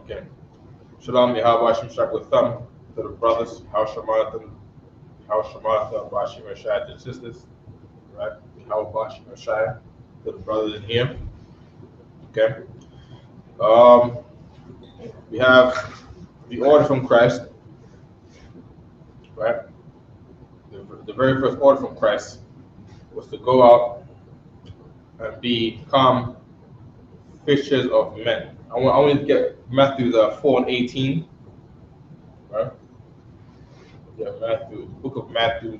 Okay. Shalom, Yahweh Hashem Shak with thumb to the brothers. How Shamartha, Bashim Rashad to the sisters. Right? How Bashim Rashad to the brothers in here. Okay. We have the order from Christ. Right? The very first order from Christ was to go out and become fishers of men. I want to get Matthew 4:18. Right? Yeah, Matthew, book of Matthew,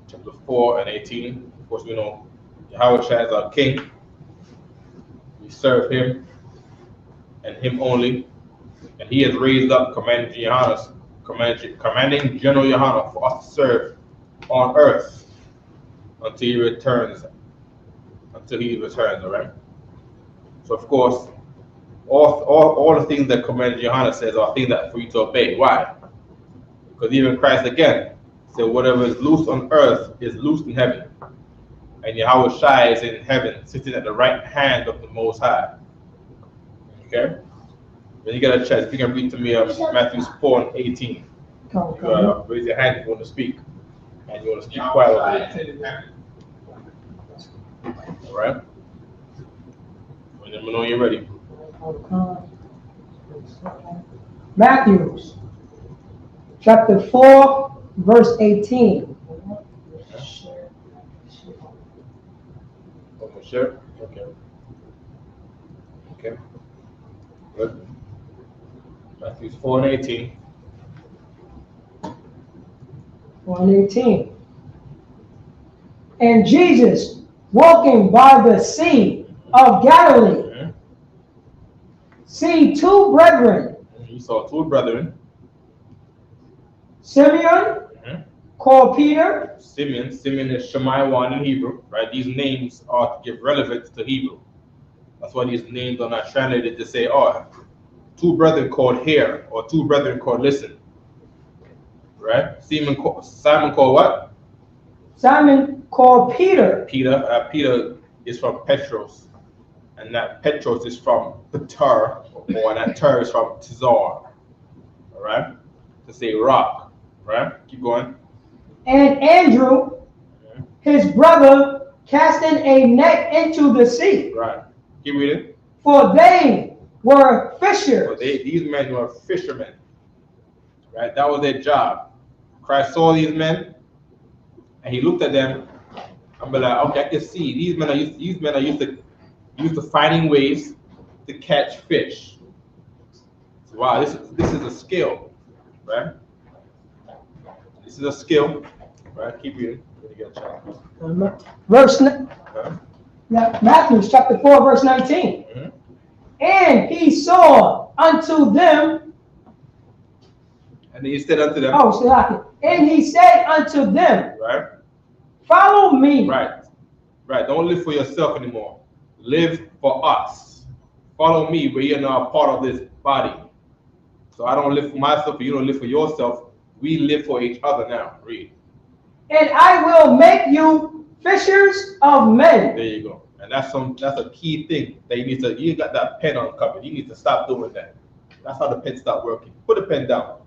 chapter 4:18. Of course, we know Yahweh Shai is our king. We serve him and him only. And he has raised up commanding General Yohanan for us to serve on earth until he returns. All right? So of course, all the things that Commander Yohanan says are things that for you to obey. Why? Because even Christ again said, whatever is loose on earth is loose in heaven. And Yahweh Shai is in heaven, sitting at the right hand of the Most High. Okay? When you get a chance, you can read to me Matthew 4:18. Raise your hand if you want to speak. And you want to speak quietly. All right? Let me know you're ready. Matthew, chapter 4, verse 18. Sure. Okay. Okay. Good. Matthew 4:18. 1:18. And Jesus, walking by the sea of Galilee, see two brethren. He saw two brethren. Simeon, called Peter. Simeon is Shemai 1 in Hebrew, right? These names are to give relevance to Hebrew. That's why these names are not translated to say, oh, two brethren called hear, or two brethren called listen. Right? Simon called what? Simon called Peter. Peter is from Petros. And that Petros is from Peter, or that Ter is from Tzar. All right? To say rock. Right? Keep going. And Andrew, his brother, casting a net into the sea. Right. Keep reading. For they were fishers. So these men were fishermen. Right? That was their job. Christ saw these men, and he looked at them and be like, okay, I can see these men are used to finding ways to catch fish. So, wow, this is a skill, right? This is a skill, right? Keep reading. When you get a chance. Matthew chapter 4, verse 19. And he saw unto them. And he said unto them. And he said unto them. Right. Follow me. Right. Don't live for yourself anymore. Live for us. Follow me, where you're now a part of this body. So I don't live for myself, and you don't live for yourself. We live for each other now. Read. And I will make you fishers of men. There you go. And that's a key thing that you got that pen uncovered. You need to stop doing that. That's how the pen start working. Put the pen down.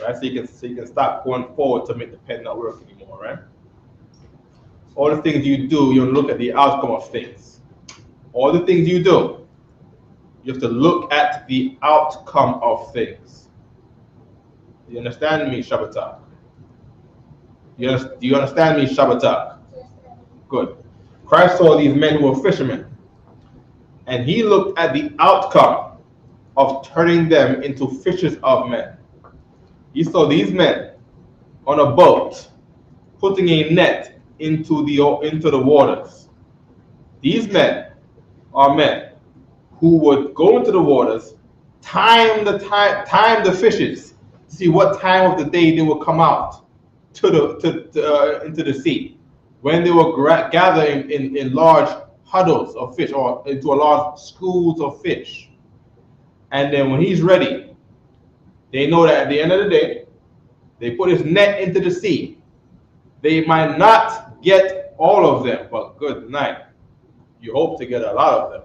Right? So you can stop going forward to make the pen not work anymore, right? All the things you do, you look at the outcome of things. All the things you do, you have to look at the outcome of things. Do you understand me, Shabbatak? Do you understand me, Shabbatak? Good. Christ saw these men who were fishermen, and he looked at the outcome of turning them into fishers of men. He saw these men on a boat putting a net into the waters. These men are men who would go into the waters, time the fishes to see what time of the day they would come out into the sea. When they were gathered in large huddles of fish, or into a large schools of fish. And then when he's ready, they know that at the end of the day, they put his net into the sea. They might not get all of them, but good night. You hope to get a lot of them.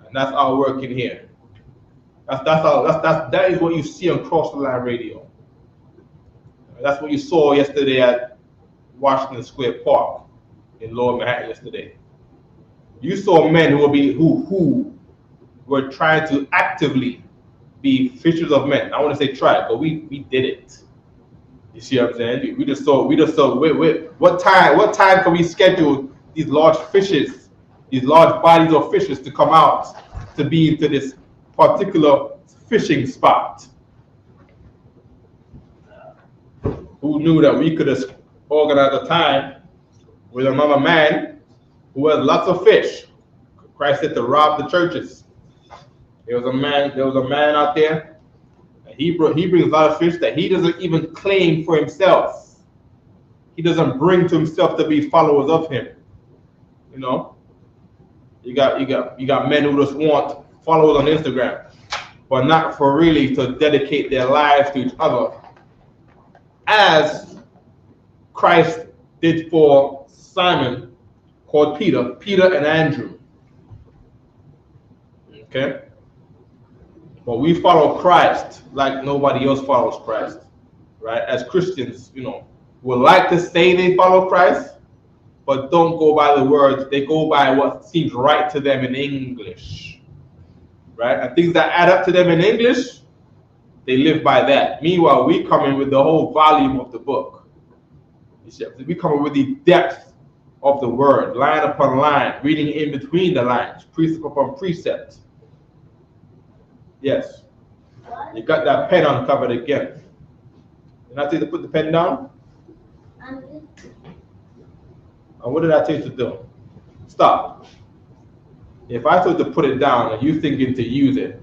And that's our work in here. That is what you see on Cross the Line Radio. That's what you saw yesterday at Washington Square Park in Lower Manhattan yesterday. You saw men who were trying to actively be fishers of men. I want to say try, but we did it. You see what I'm saying? We just saw. Wait. What time can we schedule these large fishes, these large bodies of fishes to come out to be into this particular fishing spot? Who knew that we could have organized a time with another man who has lots of fish? Christ said to rob the churches. There was a man out there, and he brings a lot of fish that he doesn't even claim for himself. He doesn't bring to himself to be followers of him. You know, you got men who just want followers on Instagram, but not for really to dedicate their lives to each other, as Christ did for Simon, called Peter and Andrew. Okay? But we follow Christ like nobody else follows Christ, right? As Christians, would like to say they follow Christ, but don't go by the words. They go by what seems right to them in English, right? And things that add up to them in English, they live by that. Meanwhile, we come in with the whole volume of the book. We come in with the depth of the word, line upon line, reading in between the lines, precept upon precept. Yes. You got that pen uncovered again. Did I tell you to put the pen down? And what did I tell you to do? Stop. If I told you to put it down and you thinking to use it,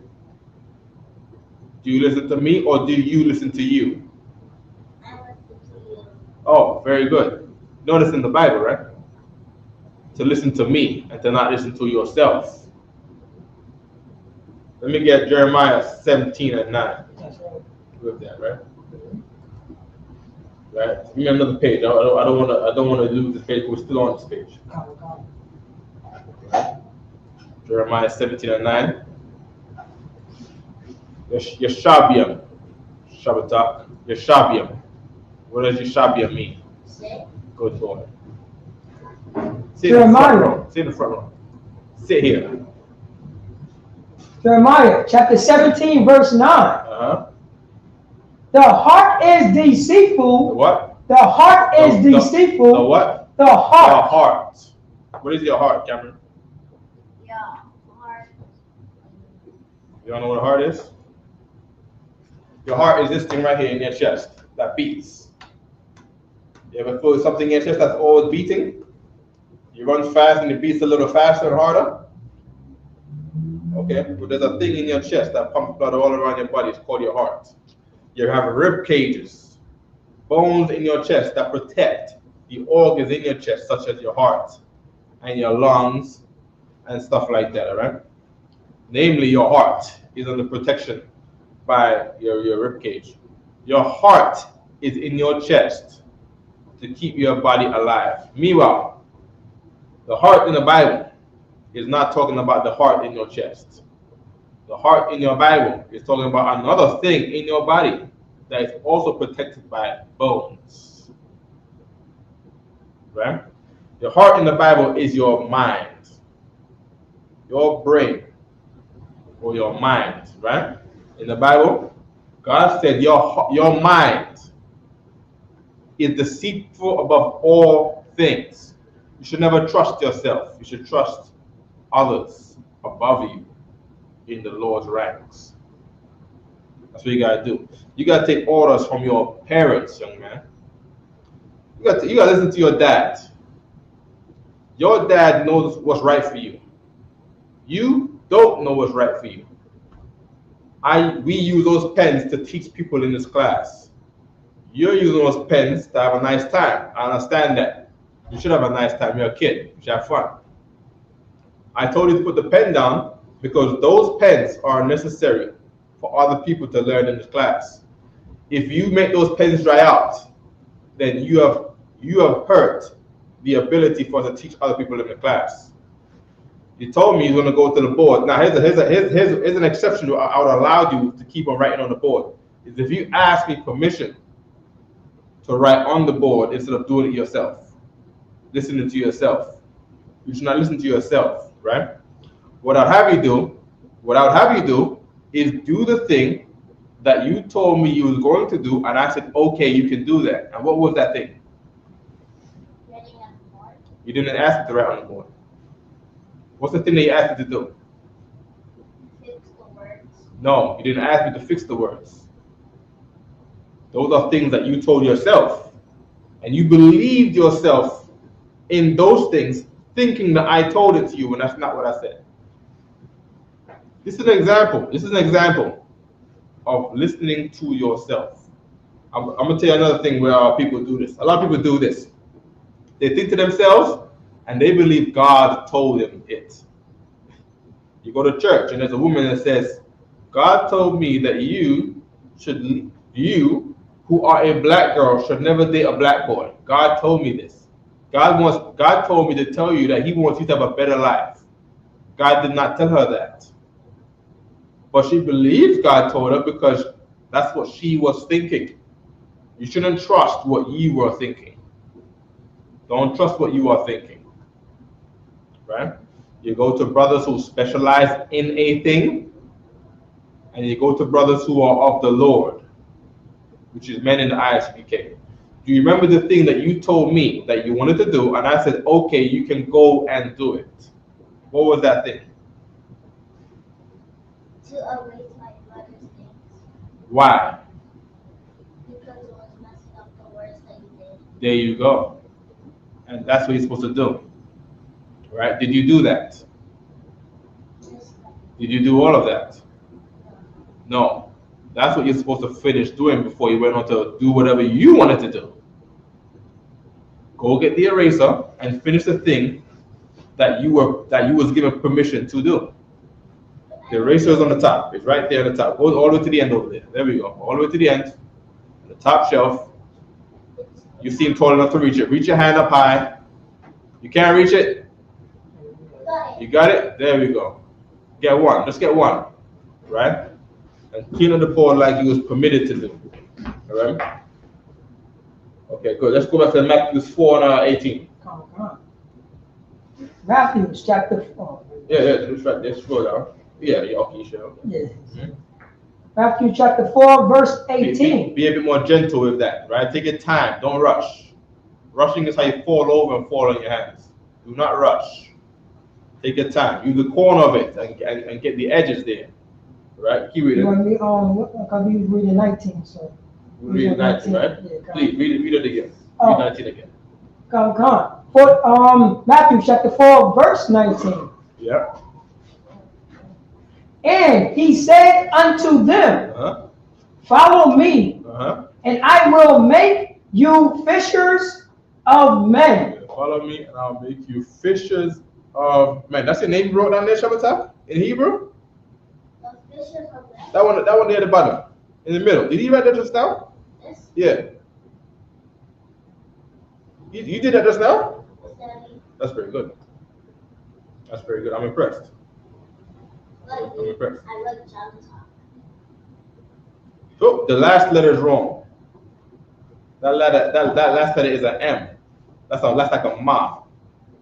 do you listen to me or do you listen to you? I listen to you. Oh, very good. Notice in the Bible, right? To listen to me and to not listen to yourself. Let me get Jeremiah 17:9. That's right. With that, right? Right. Give me another page. I don't want to lose this page. We're still on this page. Right. Jeremiah 17:9. Yeshabiam. Shabbatak. Yeshabiam. What does Yeshabiam mean? Sit. Good boy. Sit in the front row. Sit in the front row. Sit here. Jeremiah chapter 17, verse 9. Uh-huh. The heart is deceitful. The what? The heart is deceitful. The what? The heart. Your heart. What is your heart, Cameron? Your heart. You don't know what a heart is? Your heart is this thing right here in your chest that beats. You ever feel something in your chest that's always beating? You run fast and it beats a little faster and harder? Okay, but there's a thing in your chest that pumps blood all around your body. It's called your heart. You have rib cages, bones in your chest that protect the organs in your chest, such as your heart and your lungs and stuff like that, all right? Namely, your heart is under protection by your rib cage. Your heart is in your chest to keep your body alive. Meanwhile, the heart in the Bible is not talking about the heart in your chest. The heart in your Bible is talking about another thing in your body that is also protected by bones. Right? The heart in the Bible is your mind, your brain, or your mind, right? In the Bible, God said your mind is deceitful above all things. You should never trust yourself. You should trust others above you in the Lord's ranks. That's what you gotta do. You gotta take orders from your parents, young man. You gotta listen to your dad. Your dad knows what's right for you. You don't know what's right for you. We use those pens to teach people in this class. You're using those pens to have a nice time. I understand that. You should have a nice time. You're a kid. You should have fun. I told you to put the pen down because those pens are necessary for other people to learn in this class. If you make those pens dry out, then you have hurt the ability for us to teach other people in the class. He told me he's going to go to the board. Now, here's an exception. I would allow you to keep on writing on the board. Is if you ask me permission to write on the board instead of doing it yourself, listening to yourself. You should not listen to yourself, right? What I'll have you do is do the thing that you told me you was going to do, and I said, okay, you can do that. And what was that thing? Writing on the board. You didn't ask me to write on the board. What's the thing that you asked me to do? Fix the words. No, you didn't ask me to fix the words. Those are things that you told yourself. And you believed yourself in those things, thinking that I told it to you, and that's not what I said. This is an example. This is an example of listening to yourself. I'm going to tell you another thing where people do this. A lot of people do this. They think to themselves, and they believe God told them it. You go to church, and there's a woman that says, God told me that you, who are a black girl, should never date a black boy. God told me this. God told me to tell you that he wants you to have a better life. God did not tell her that. But she believes God told her because that's what she was thinking. You shouldn't trust what you were thinking. Don't trust what you are thinking. Right? You go to brothers who specialize in a thing, and you go to brothers who are of the Lord, which is men in the Isupk. Do you remember the thing that you told me that you wanted to do, and I said, okay, you can go and do it? What was that thing? To erase my brother's names. Why? Because it was messing up the words that you did. There you go. And that's what you're supposed to do. Right? Did you do that? Yes. Did you do all of that? No. That's what you're supposed to finish doing before you went on to do whatever you wanted to do. Go get the eraser and finish the thing that you was given permission to do. The eraser is on the top. It's right there on the top. Goes all the way to the end over there. There we go. All the way to the end. The top shelf. You seem tall enough to reach it. Reach your hand up high. You can't reach it? You got it? There we go. Get one. Just get one. Right? And clean up the board like you was permitted to do. All right? Okay, good. Let's go back to Matthew 4 and 18. Come on. Matthew chapter 4. Yeah, that's right. Let's scroll down. Yeah, okay, sure. Yes. Matthew chapter 4, verse 18. Be a bit more gentle with that, right? Take your time. Don't rush. Rushing is how you fall over and fall on your hands. Do not rush. Take your time. Use the corner of it and get the edges there. Right? Keep reading. Because we was reading 19, so. Read 19, right? Yeah, Please, read it again. Oh. Read 19 again. Come on. Matthew chapter 4, verse 19. Yeah. And he said unto them, Follow me, and I will make you fishers of men. Follow me, and I'll make you fishers of men. That's your name you wrote down there, Shabbatai, in Hebrew? The fishers of men. That one there at the bottom, in the middle. Did he write that just now? Yes. Yeah. You did that just now? Study. That's very good. That's very good. I'm impressed. I'm impressed. I read the child talk. Oh, the last letter is wrong. That last letter is an M. That's like a ma.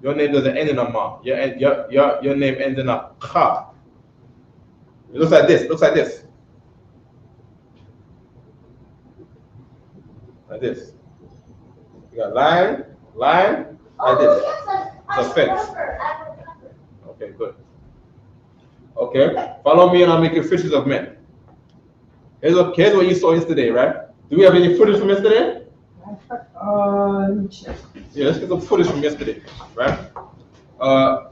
Your name doesn't end in a ma. Your name ends in a ka. It looks like this. Like this. You got line, like this. It's a fence. Okay, good. Okay, follow me and I'll make you fishers of men. Here's what you saw yesterday, right? Do we have any footage from yesterday? Let me check. Yeah, let's get some footage from yesterday, right?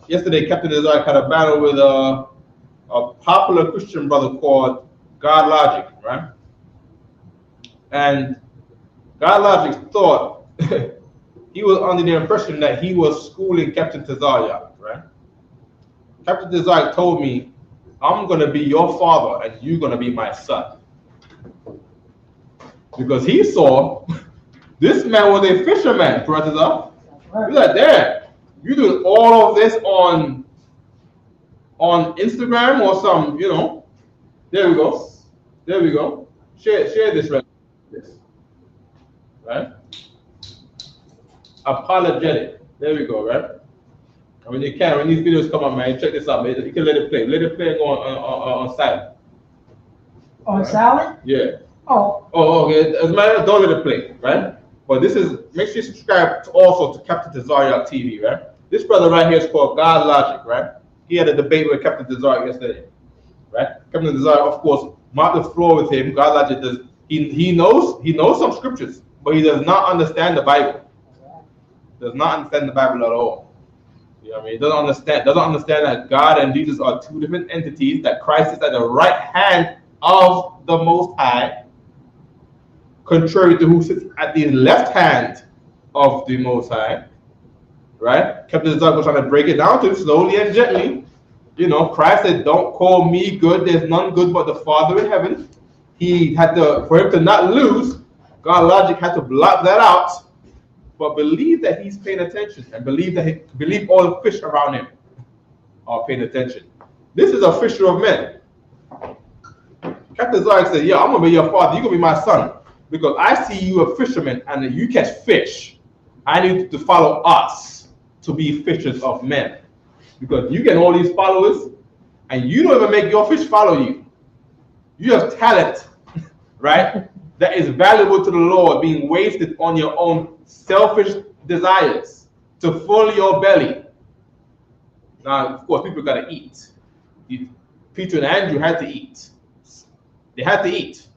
Yesterday, Captain Isaac had a battle with a popular Christian brother called God Logic, right? And God Logic thought he was under the impression that he was schooling Captain Tazariak, right? Captain Tazariak told me, I'm going to be your father and you're going to be my son. Because he saw this man was a fisherman, Professor. He's like, Dad, you doing all of this on on Instagram or some, there we go. There we go. Share this right. Right? Apologetic. There we go, right? And when you can, when these videos come up, man, check this out, man. You can let it play. Let it play on silent. On silent? Yeah. Oh. Oh, okay. As a matter of don't let it play, right? But this is, make sure you subscribe also to Captain Tazariak TV, right? This brother right here is called God Logic, right? He had a debate with Captain Tazariak yesterday, right? Captain Tazariak, of course, mopped the floor with him. God Logic does. He knows some scriptures, but he does not understand the Bible. Does not understand the Bible at all. You know what I mean? Doesn't understand that God and Jesus are two different entities, that Christ is at the right hand of the Most High, contrary to who sits at the left hand of the Most High. Right? Captain Zach was trying to break it down to him slowly and gently. Christ said, "Don't call me good. There's none good but the Father in heaven." He had to, for him to not lose, God Logic had to block that out, but believe that he's paying attention and believe all the fish around him are paying attention. This is a fisher of men. Captain Zach said, "Yeah, I'm gonna be your father. You're gonna be my son because I see you a fisherman and you catch fish. I need you to follow us to be fishers of men, because you get all these followers and you don't even make your fish follow you. You have talent, right? That is valuable to the Lord, being wasted on your own selfish desires to fill your belly." Now, of course, people gotta eat. Peter and Andrew had to eat. They had to eat.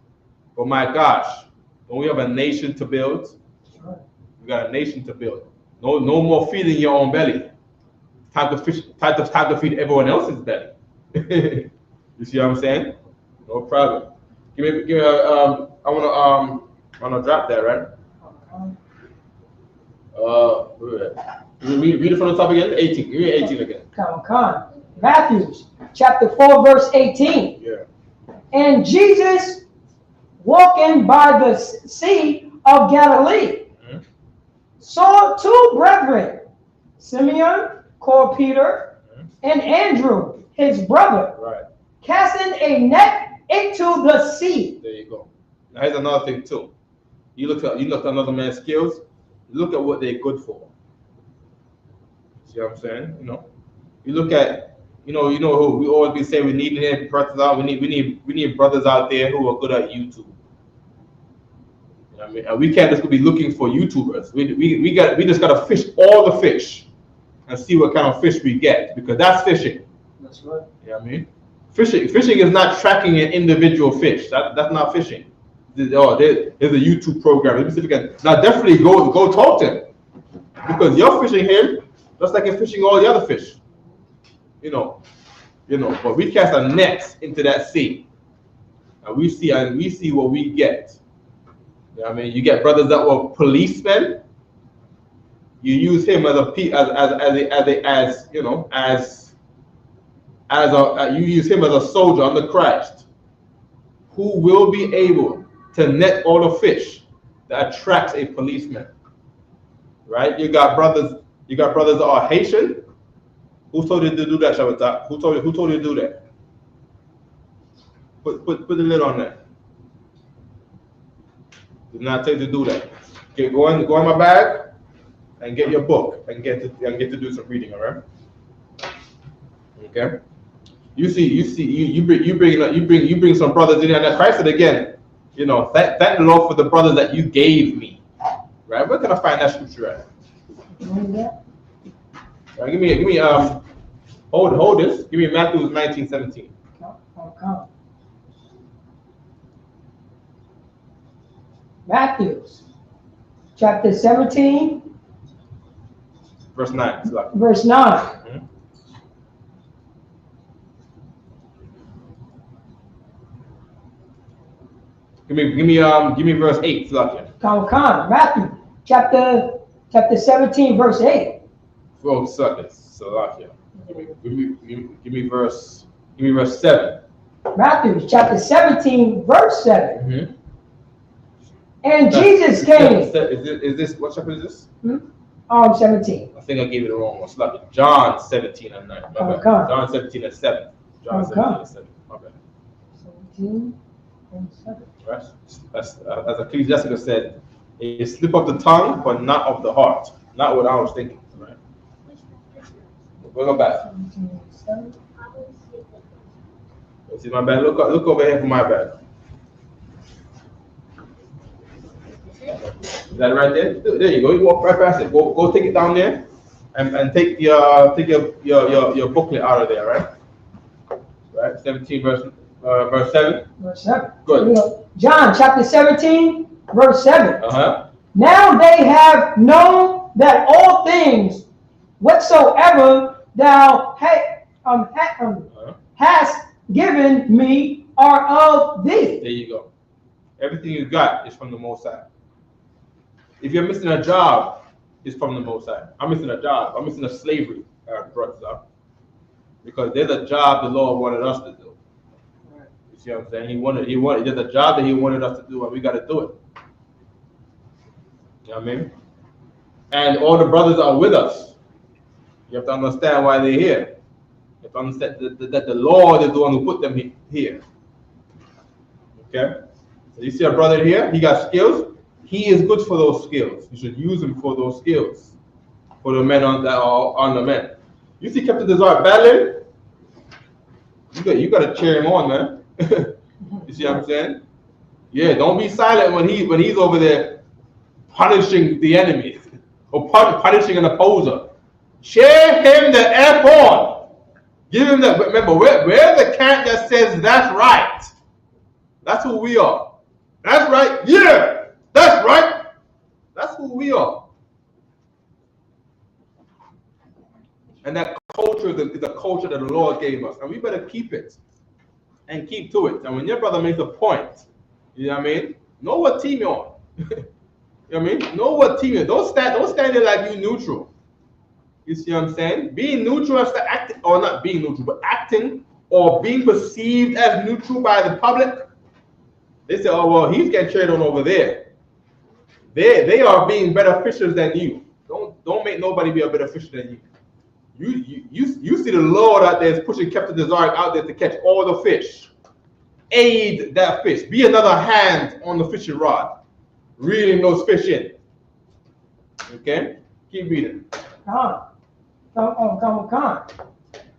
But my gosh, don't we have a nation to build? We got a nation to build. No more feeding your own belly. Time to fish. Time to feed everyone else's belly. You see what I'm saying? No problem. Give me. I wanna drop that, right? Read it from the top again. 18. Give me 18 again. Come. Matthew chapter 4 verse 18. Yeah. And Jesus, walking by the sea of Galilee, saw two brethren, Simeon, called Peter, and Andrew, his brother, right, casting a net into the sea. There you go. Now here's another thing too. You look at another man's skills. Look at what they're good for. See what I'm saying? You look at, who we always be saying we need brothers out. We need brothers out there who are good at YouTube. You know what I mean? And we can't just be looking for YouTubers. We just gotta fish all the fish and see what kind of fish we get, because that's fishing. That's right. You know what I mean? Fishing is not tracking an individual fish. That's not fishing. There's a YouTube program. Now definitely go talk to him, because you're fishing him just like you're fishing all the other fish. But we cast a net into that sea, and we see what we get. You know what I mean? You get brothers that were policemen. You use him as you use him as a soldier under Christ, who will be able to net all the fish that attracts a policeman. Right? You got brothers that are Haitian. Who told you to do that, Shabbatak? Who told you to do that? Put the lid on that. Did not tell you to do that. Go in my bag and get your book and get to do some reading, all right? Okay. You bring some brothers in there. And Christ said again, thank the Lord for the brothers that you gave me. Right? Where can I find that scripture at? Right, give me hold this. Give me Matthew 19:17. Come. Matthew chapter 17 verse 9. Verse 9. Mm-hmm. Give me verse 8. Come. Matthew chapter 17 verse 8. Oh, Salakia. Give me verse 7. Matthew chapter 17 verse 7. Mm-hmm. And Jesus came. Is this what chapter is this? 17. I think I gave it the wrong one. So like John 17 and 9. My bad. John 17 and 7. John 17 and 7. My bad. 17 and 7. Right? That's, as Ecclesiasticus said, a slip of the tongue, but not of the heart. Not what I was thinking. Right? We'll go back. 17 and 7. See my bad. Look over here for my bad. Is that right there? There you go. You walk right past it. Go take it down there, and take your booklet out of there, right? Right. 17 verse 7. Verse 7. Good. John chapter 17, verse 7. Uh-huh. Now they have known that all things whatsoever thou hast given me are of thee. There you go. Everything you got is from the Most High. If you're missing a job, it's from the Most High. I'm missing a job. I'm missing a slavery, brothers up. Because there's a job the Lord wanted us to do. You see what I'm saying? He wanted. There's a job that He wanted us to do, and we got to do it. You know what I mean? And all the brothers are with us. You have to understand why they're here. You have to understand that the Lord is the one who put them here. Okay? So you see a brother here, he got skills. He is good for those skills. You should use him for those skills. For the men that are on the men. You see Captain Desire battling? You got to cheer him on, man. You see what I'm saying? Yeah, don't be silent when he's over there punishing the enemy or punishing an opposer. Cheer him the F on. Give him that. Remember, we're the camp that says that's right. That's who we are. That's right. Yeah. That's right. That's who we are. And that culture is the culture that the Lord gave us. And we better keep it. And keep to it. And when your brother makes a point, you know what I mean? Know what team you're on. You know what I mean? Know what team you're on. Don't stand there like you neutral. You see what I'm saying? Being neutral as to acting, or not being neutral, but acting or being perceived as neutral by the public. They say, oh, well, he's getting cheered on over there. They are being better fishers than you. Don't make nobody be a better fisher than you. You see the Lord out there is pushing Captain Desire out there to catch all the fish. Aid that fish. Be another hand on the fishing rod. Reeling those fish in. Okay? Keep reading. Come on.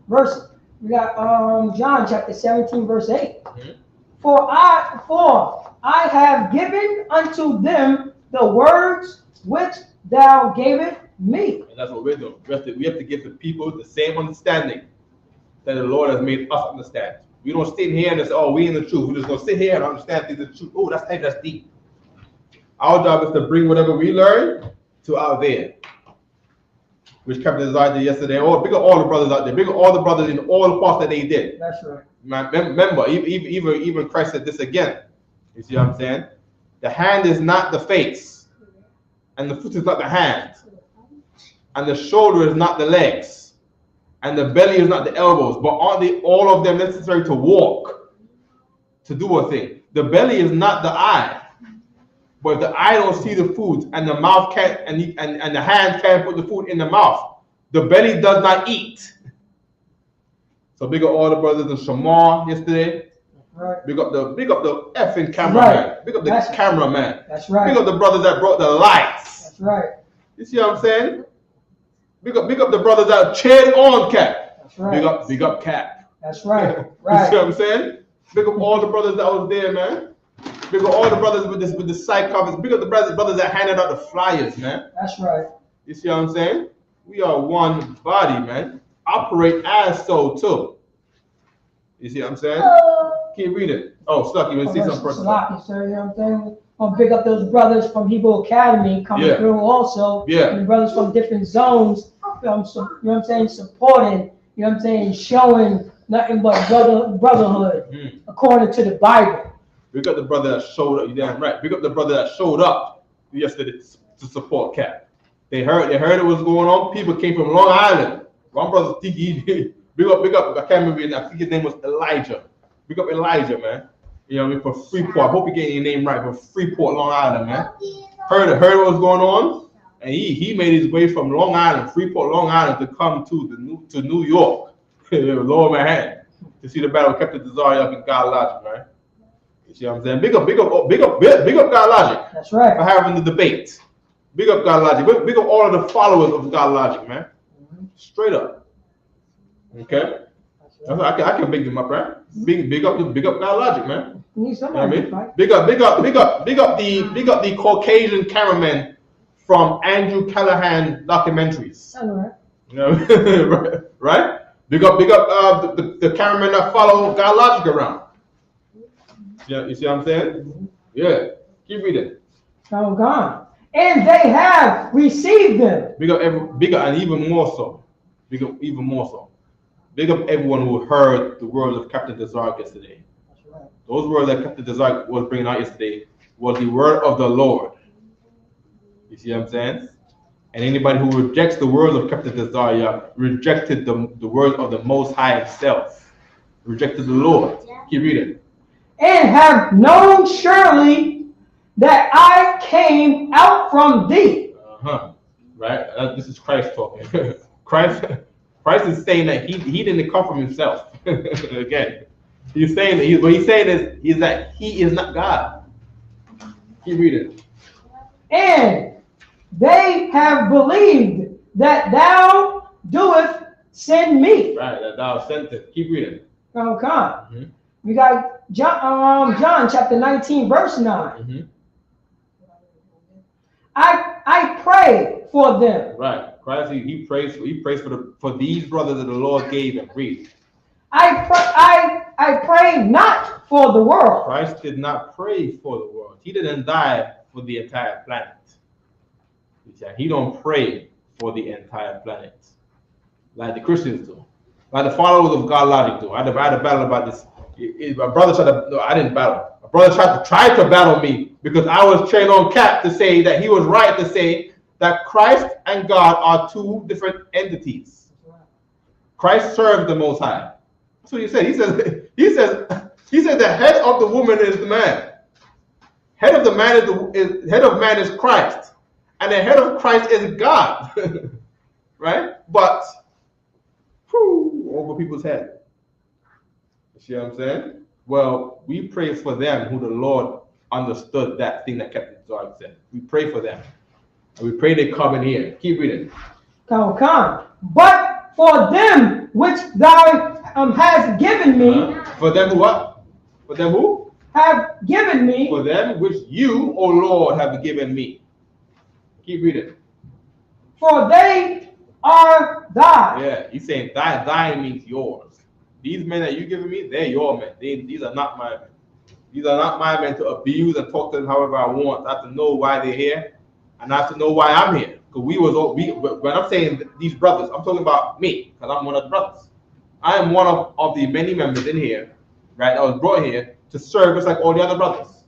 Verse, we got John chapter 17, verse 8. Mm-hmm. For I have given unto them the words which thou gavest me. And that's what we're doing. We have to give the people the same understanding that the Lord has made us understand. We don't sit here and say, oh, we in the truth. We're just going to sit here and understand things in the truth. Oh, that's deep. Our job is to bring whatever we learn to out there. Which Captain Desire did yesterday. Oh, big up all the brothers out there. Big up all the brothers in all the parts that they did. That's right. Remember, even Christ said this again. You see what I'm saying? The hand is not the face. And the foot is not the hand. And the shoulder is not the legs. And the belly is not the elbows. But aren't they all of them necessary to walk? To do a thing. The belly is not the eye. But if the eye don't see the food and the mouth can't and the hand can't put the food in the mouth, the belly does not eat. So big up all the brothers in Shamar yesterday. Right. Big up the effing cameraman. Right. Big up the cameraman. That's right. Big up the brothers that brought the lights. That's right. You see what I'm saying? Big up the brothers that cheered on Cap. That's right. Big up Cap. That's right. Right. You see what I'm saying? Big up all the brothers that was there, man. Big up all the brothers with the side covers. Big up the brothers that handed out the flyers, man. That's right. You see what I'm saying? We are one body, man. Operate as so too. You see what I'm saying? Keep reading. Oh, Stuck, you want to see some person? Sir, you know what I'm saying? I'll pick up those brothers from Hebrew Academy coming through also. Yeah. And the brothers from different zones, you know what I'm saying, supporting, you know what I'm saying, showing nothing but brotherhood according to the Bible. Big up the brother that showed up. You're damn right. Big up the brother that showed up yesterday to support Cap. They heard it was going on. People came from Long Island. One brother, big up. I can't remember. I think his name was Elijah. Big up Elijah, man. You know what I mean? For Freeport. I hope you're getting your name right. For Freeport, Long Island, man. Heard what was going on, And he made his way from Long Island, Freeport, Long Island, to come to New York, Lower Manhattan, to see the battle of Captain Desire up in God Logic, right? You see what I'm saying? Big up God Logic. That's right. For having the debate. Big up God Logic. Big up all of the followers of God Logic, man. Straight up. Okay? I can big them up, right? Big up God Logic, man. You need somebody to fight. Big up the Caucasian cameraman from Andrew Callahan documentaries. I know, right? You know, right? Big up the cameraman that follow God Logic around. Yeah, you see what I'm saying? Yeah. Keep reading. Oh God. And they have received them. Big up and even more so. Big up even more so. Big up everyone who heard the words of Captain Desark yesterday. That's right. Those words that Captain Desark was bringing out yesterday was the word of the Lord. You see what I'm saying? And anybody who rejects the words of Captain Desire rejected the words of the Most High himself. Rejected the Lord. Keep reading. And have known surely that I came out from thee. Right? This is Christ talking. Christ is saying that he didn't come from himself. Again. He's saying that what he's saying is that he is not God. Keep reading. And they have believed that thou doest send me. Right, that thou sent it. Keep reading. Okay. Mm-hmm. We got John chapter 19, verse 9. Mm-hmm. I pray for them. Right. Christ, he prays for these brothers that the Lord gave him. Read. I pray not for the world. Christ did not pray for the world. He didn't die for the entire planet. He don't pray for the entire planet like the Christians do, like the followers of God Logic do. I had a battle about this. My brother tried to. No, I didn't battle. My brother tried to battle me because I was trained on cap to say that he was right to say that Christ and God are two different entities. Christ serves the Most High. That's what he said. He said the head of the woman is the man. Head of the man head of man is Christ, and the head of Christ is God. Right? But over people's head. You see what I'm saying? Well, we pray for them who the Lord understood that thing that Captain Zorg said. We pray for them. And we pray they come in here. Keep reading. Come. But for them which thou hast given me. For them who what? For them who? Have given me. For them which you, O Lord, have given me. Keep reading. For they are thine. Yeah, he's saying thine means yours. These men that you giving me, they're your men. These are not my men. These are not my men to abuse and talk to them however I want. I have to know why they're here, and I have to know why I'm here. Because when I'm saying these brothers, I'm talking about me, because I'm one of the brothers. I am one of the many members in here, right, that was brought here to serve just like all the other brothers,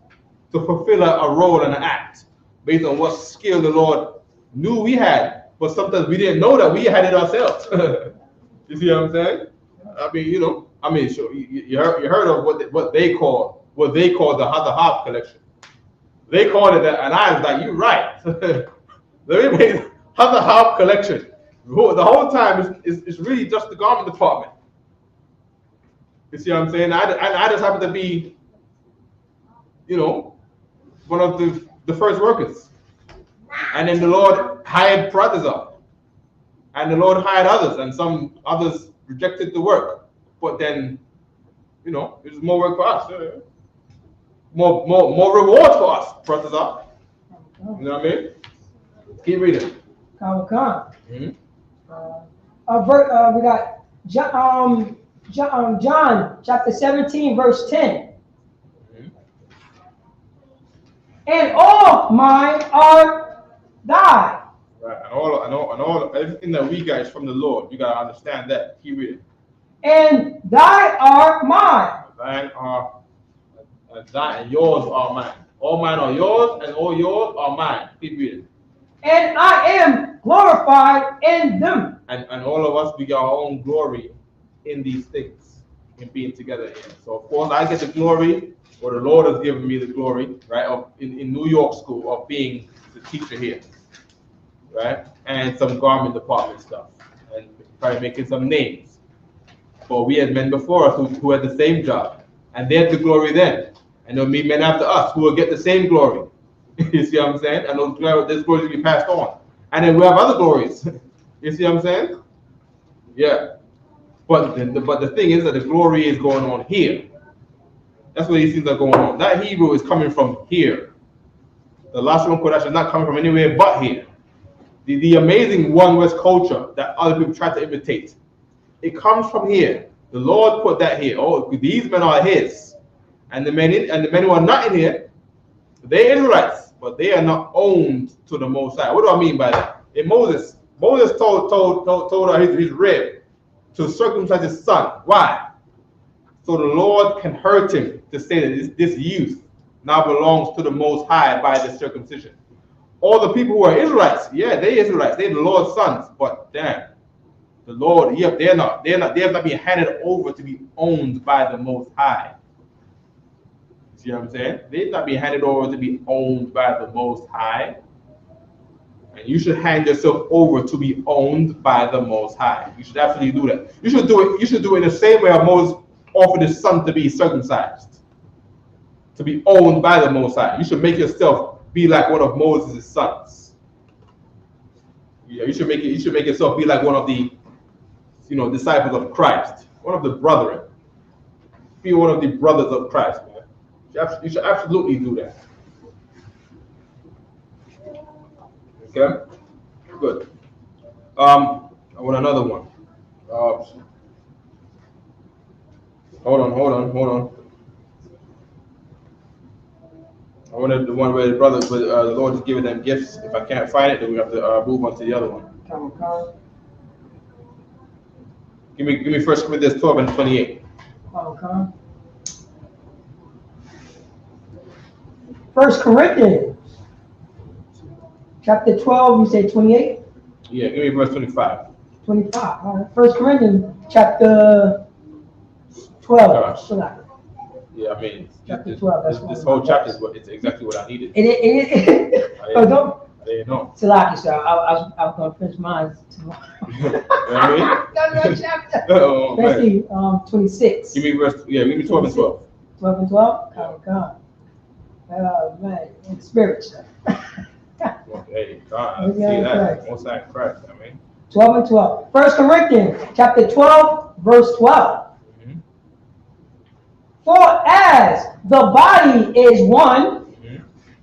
to fulfill a role and an act based on what skill the Lord knew we had, but sometimes we didn't know that we had it ourselves. You see what I'm saying? Sure, you heard of what they call the Harlem collection. They called it that, and I was like, you're right. Let me make Harlem collection. The whole time it's really just the garment department. You see what I'm saying? I just happen to be, one of the first workers. And then the Lord hired brothers up. And the Lord hired others, and some others rejected the work. But then, there's more work for us. More reward for us, brothers up. You know what I mean? Keep reading. Come. Mm-hmm. We got John chapter 17, verse 10. Mm-hmm. And all mine are thine. Right, and all everything that we got is from the Lord. You gotta understand that. Keep reading. And thy are mine. Thine and yours are mine. All mine are yours, and all yours are mine. Keep reading. And I am glorified in them. And all of us, we got our own glory in these things, in being together here. So of course I get the glory, or the Lord has given me the glory, right, in New York School of being the teacher here. right? And some garment department stuff, and probably making some names. But we had men before us who had the same job, and they had the glory then. And there'll be men after us who will get the same glory. You see what I'm saying? And this glory will be passed on. And then we have other glories. You see what I'm saying? Yeah. But the thing is that the glory is going on here. That's what these things are going on. That Hebrew is coming from here. The last one Kodesh is not coming from anywhere but here. The amazing One West culture that other people try to imitate, it comes from here. The Lord put that here. Oh, these men are His, and the men who are not in here, they're Israelites, but they are not owned to the Most High. What do I mean by that? In Moses told his rib to circumcise his son. Why? So the Lord can hurt him to say that this youth now belongs to the Most High by the circumcision. All the people who are Israelites, yeah, they're Israelites, they're the Lord's sons, but damn, the Lord, yeah, they have not been handed over to be owned by the Most High. See what I'm saying? They've not been handed over to be owned by the Most High. And you should hand yourself over to be owned by the Most High. You should absolutely do that. You should do it in the same way Moses offered his son to be circumcised, to be owned by the Most High. You should make yourself be like one of Moses' sons. Yeah, you should make yourself be like one of the, disciples of Christ, one of the brethren. Be one of the brothers of Christ, man. You should absolutely do that. Okay, good. I want another one. Hold on. I wanted the one where the brothers, the Lord is giving them gifts. If I can't find it, then we have to move on to the other one. Give me 1 Corinthians 12 and 28. Okay. 1 Corinthians chapter 12, you say 28? Yeah, give me verse 25. 25. All right. 1 Corinthians chapter 12. Yeah, I mean, Chapter 12. This whole chapter it's exactly what I needed. Oh, don't. I didn't know. Salaki, sir. I was going to finish mine tomorrow. You know what I mean? That chapter. Oh, Let's see, 26. Give me 12 and 12. 12 and 12? Come. Oh, man. In spirit, sir. Hey, God, see that. Most High Christ, I mean. 12 and 12. 1 Corinthians chapter 12, verse 12. For as the body is one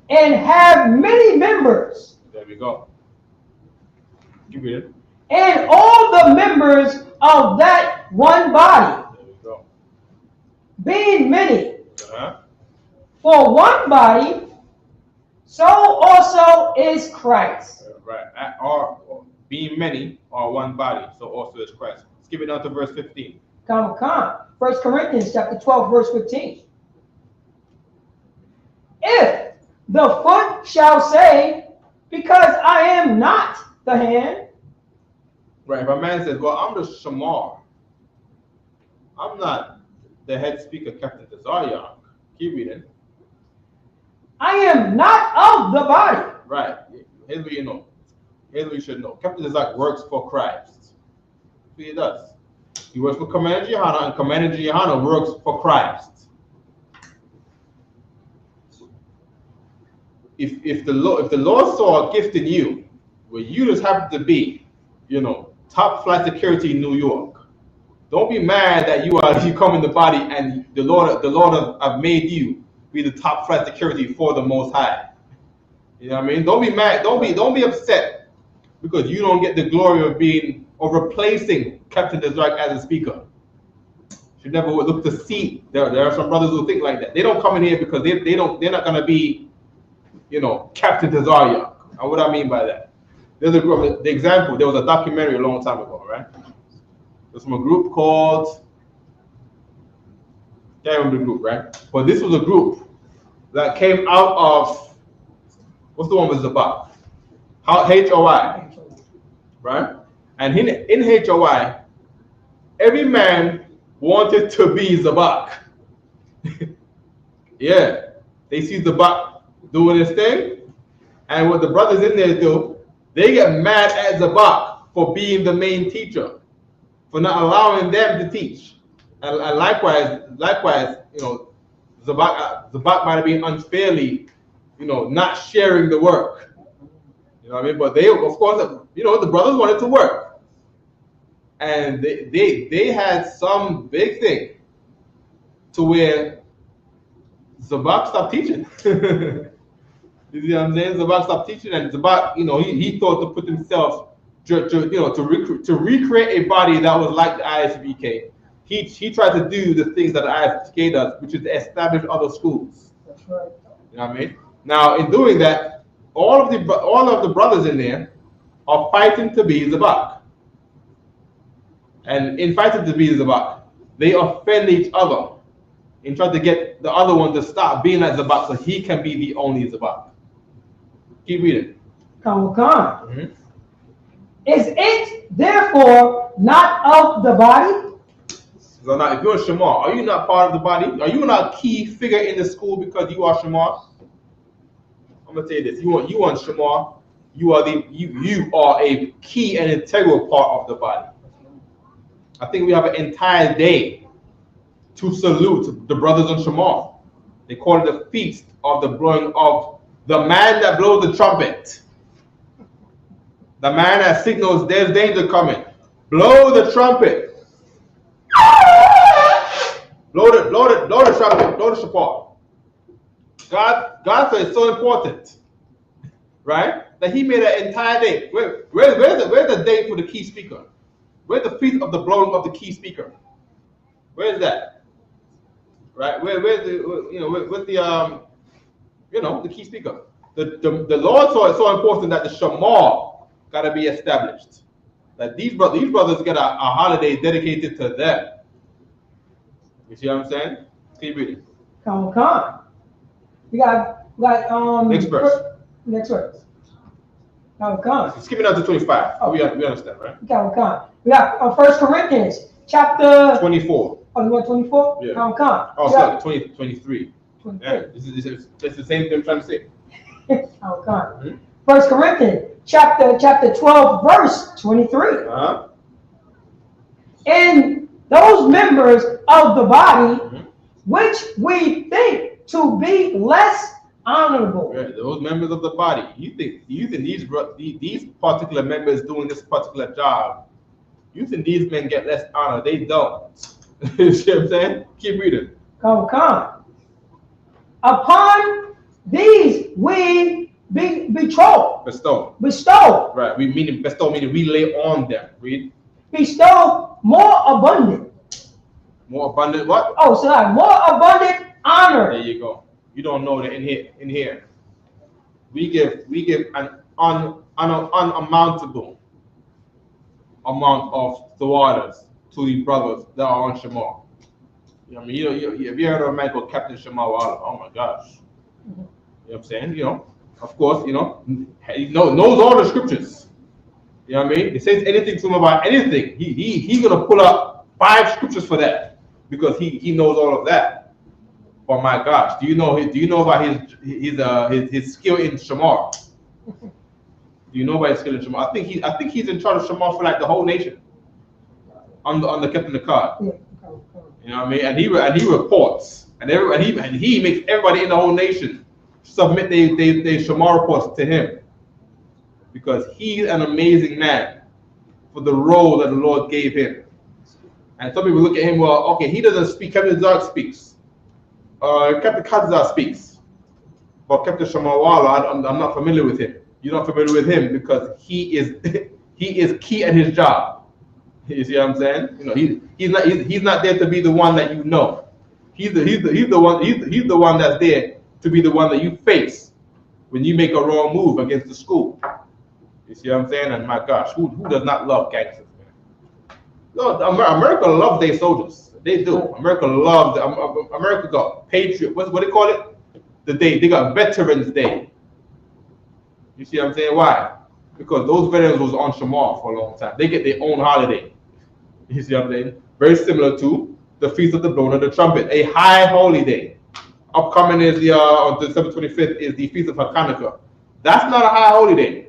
and have many members. There we go. Keep reading. And all the members of that one body, There we go. being many, Uh-huh. for one body, so also is Christ. Right. Or being many are one body, so also is Christ. Let's give it down to verse 15. Come. 1 Corinthians chapter 12, verse 15. If the foot shall say, because I am not the hand. Right. If a man says, well, I'm the Shamar, I'm not the head speaker, Captain Tazaryak. Keep reading. I am not of the body. Right. Here's what you know. Here's what you should know. Captain Tazaryak works for Christ. That's what he does. He works for Commander Johanna, and Commander Johanna works for Christ. If the Lord saw a gift in you, where you just happen to be, top flight security in New York, don't be mad that you come in the body and the Lord have made you be the top flight security for the Most High. You know what I mean? Don't be mad. Don't be upset because you don't get the glory of replacing Captain Tazaryak as a speaker. You should never look to see. There are some brothers who think like that. They don't come in here because they're not gonna be, Captain Tazaryak. And what I mean by that, there's a group. The example, there was a documentary a long time ago, right? There's from a group called, can't remember the group, right? But this was a group that came out of, what's the one with Zabak? HOI, right? And in HOI, every man wanted to be Zabak. Yeah, they see Zabak doing his thing, and what the brothers in there do, They get mad at Zabak for being the main teacher, for not allowing them to teach. And likewise, Zabak might have been unfairly, not sharing the work. You know what I mean? But they, of course, the brothers wanted to work. And they had some big thing to where Zabak stopped teaching. You see what I'm saying? Zabak stopped teaching, and Zabak, he thought to put himself to recreate a body that was like the ISBK. He tried to do the things that the ISBK does, which is to establish other schools. That's right. You know what I mean? Now, in doing that, all of the brothers in there are fighting to be Zabak. And in fighting to be Zabak, they offend each other and try to get the other one to stop being like Zabak so he can be the only Zabak. Keep reading. Come on. Mm-hmm. Is it therefore not of the body? So now, if you're a Shamar, are you not part of the body? Are you not a key figure in the school because you are Shamar? I'm gonna tell you this: you are Shamar. You are a key and integral part of the body. I think we have an entire day to salute the brothers on Shamar. They call it the feast of the blowing of the man that blows the trumpet. The man that signals there's danger coming. Blow the trumpet. Blow the trumpet. Blow the shofar. God said it's so important, right? That He made an entire day. Where's the day for the key speaker? Where's the feast of the blowing of the key speaker? Where's that? Right? Where's the key speaker? The Lord saw it so important that the Shamar got to be established. That these brothers get a holiday dedicated to them. You see what I'm saying? Keep reading. Come on. We got next verse. Next verse. Come on. Skipping out to 25. Oh. We understand, right? Come on. We got 1 Corinthians chapter 24. Oh, you want 24? Yeah. Come on. Oh, sorry, 23. 23. Yeah, this is the same thing I'm trying to say. Come on. 1 Corinthians chapter 12, verse 23. Uh-huh. And those members of the body which we think to be less honorable. Yeah, those members of the body. You think these particular members doing this particular job, you think these men get less honor? They don't. You see what I'm saying? Keep reading. Come. Upon these we bestow. Right. Bestow meaning we lay on them. Read. Bestow more abundant. More abundant what? Oh, sorry. More abundant honor. There you go. You don't know that in here. We give an unamountable amount of waters to the brothers that are on Shamar. You know what I mean? Have you heard of a man called Captain Shamar? Oh my gosh. You know what I'm saying? Of course, he knows all the scriptures. You know what I mean? He says anything to him about anything. He's gonna pull up 5 scriptures for that because he knows all of that. Oh my gosh! Do you know about his skill in Shamar? Do you know about his skill in Shamar? I think he's in charge of Shamar for like the whole nation. On the captain of the card. Yeah. You know what I mean? And he reports, and he makes everybody in the whole nation submit their Shamar reports to him, because he's an amazing man for the role that the Lord gave him. And some people look at him, well, okay, he doesn't speak. Captain Zark speaks. Captain Kadzar speaks. But Captain Shamawala, I'm not familiar with him. You're not familiar with him because he is key at his job. You see what I'm saying? He's not there to be the one that you know. He's the one that's there to be the one that you face when you make a wrong move against the school. You see what I'm saying? And my gosh, who does not love gangsters, man? No, America loves their soldiers. They do. America got Patriot. What do they call it? They got Veterans Day. You see what I'm saying? Why? Because those veterans was on Shamar for a long time. They get their own holiday. You see what I'm saying? Very similar to the Feast of the Blowing of the Trumpet, a high holy day. Upcoming is on December 25th is the Feast of Hanukkah. That's not a high holy day.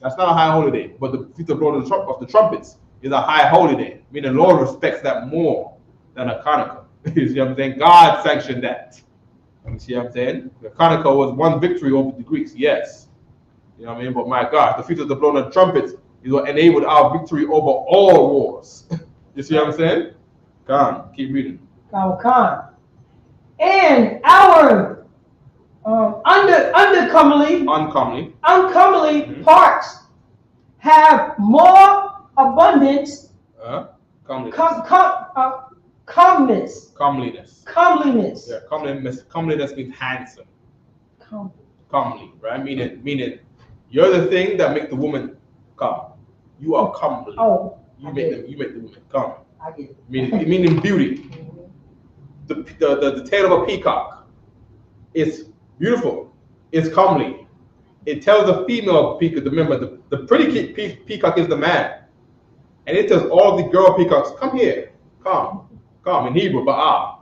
That's not a high holy day. But the feast of the trumpets is a high holy day. I mean, the Lord respects that more than a Hanukkah. You see what I'm saying? God sanctioned that. You see what I'm saying? The Hanukkah was one victory over the Greeks, yes. You know what I mean? But my God, the feast of the blowing of trumpets is what enabled our victory over all wars. You see what I'm saying? Come, keep reading. Khan. And our uncomely parts have more abundance. Comeliness. Yeah, comeliness means handsome. Comely, right? Meaning, you're the thing that make the woman come. You are comely. Oh, you make the woman come. I get it. Meaning beauty. The tail of a peacock is beautiful. It's comely. It tells the female peacock. Remember, the pretty peacock is the man, and it tells all the girl peacocks, come here, come in Hebrew, ba'a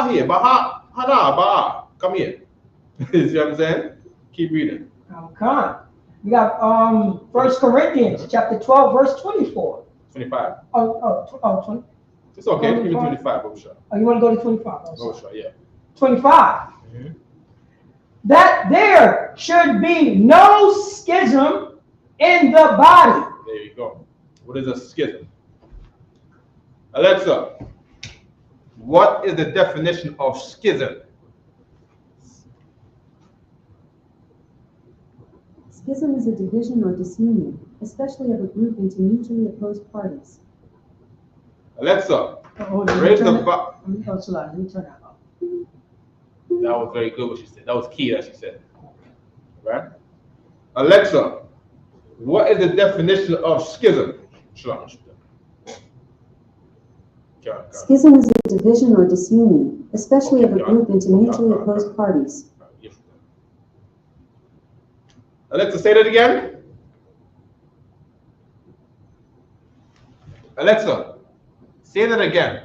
here, ba'a, come here. You see what I'm saying? Keep reading. Come. We got 1 Corinthians chapter 12, verse 24. 25. 20. It's okay. Give me 25, Osha. Oh, you want to go to 25? Osha, yeah. 25. Mm-hmm. That there should be no schism in the body. There you go. What is a schism? Alexa, what is the definition of schism? Schism is a division or disunion, especially of a group into mutually opposed parties. Alexa, raise the bar. Let me turn that off. That was very good what she said. That was key that she said. Right? Alexa, what is the definition of schism? Schism is a division or disunion, especially of a group into mutually opposed parties. Alexa, say that again. Alexa, say that again.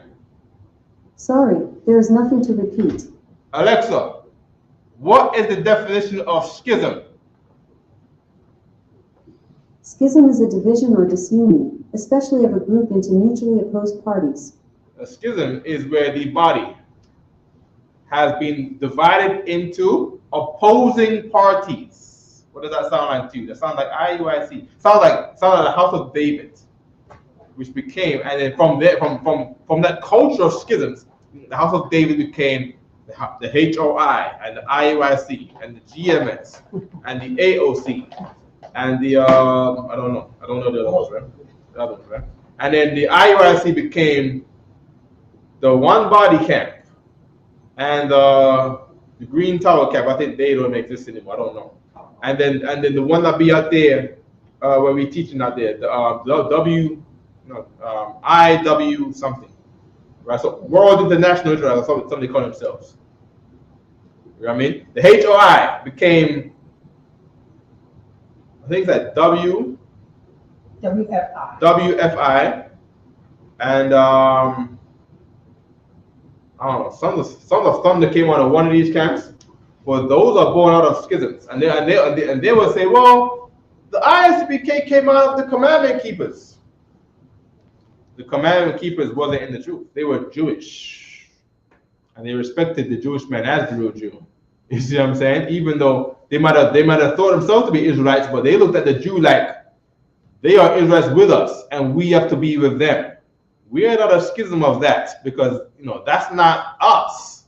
Sorry, there is nothing to repeat. Alexa, what is the definition of schism? Schism is a division or disunion, especially of a group into mutually opposed parties. A schism is where the body has been divided into opposing parties. What does that sound like to you? That sounds like IUIC. Sounds like the House of David, which became, and then from there, from that culture of schisms, the House of David became the HOI and the IUIC and the GMS and the AOC and the I don't know the other ones, right? The other ones, right? And then the IUIC became the One Body Camp and the Green Tower Camp. I think they don't exist anymore. I don't know. And then the one that be out there where we teaching out there, the IW something, right? So World International Israel, something they call themselves. You know what I mean? The HOI became, I think it's like WFI, and I don't know, some of the stuff that came out of one of these camps. Well, those are born out of schisms, and they will say, well, the ISBK came out of the commandment keepers. The commandment keepers wasn't in the truth; they were Jewish, and they respected the Jewish man as the real Jew. You see what I'm saying? Even though they might have thought themselves to be Israelites, but they looked at the Jew like they are Israelites with us, and we have to be with them. We are not a schism of that because that's not us.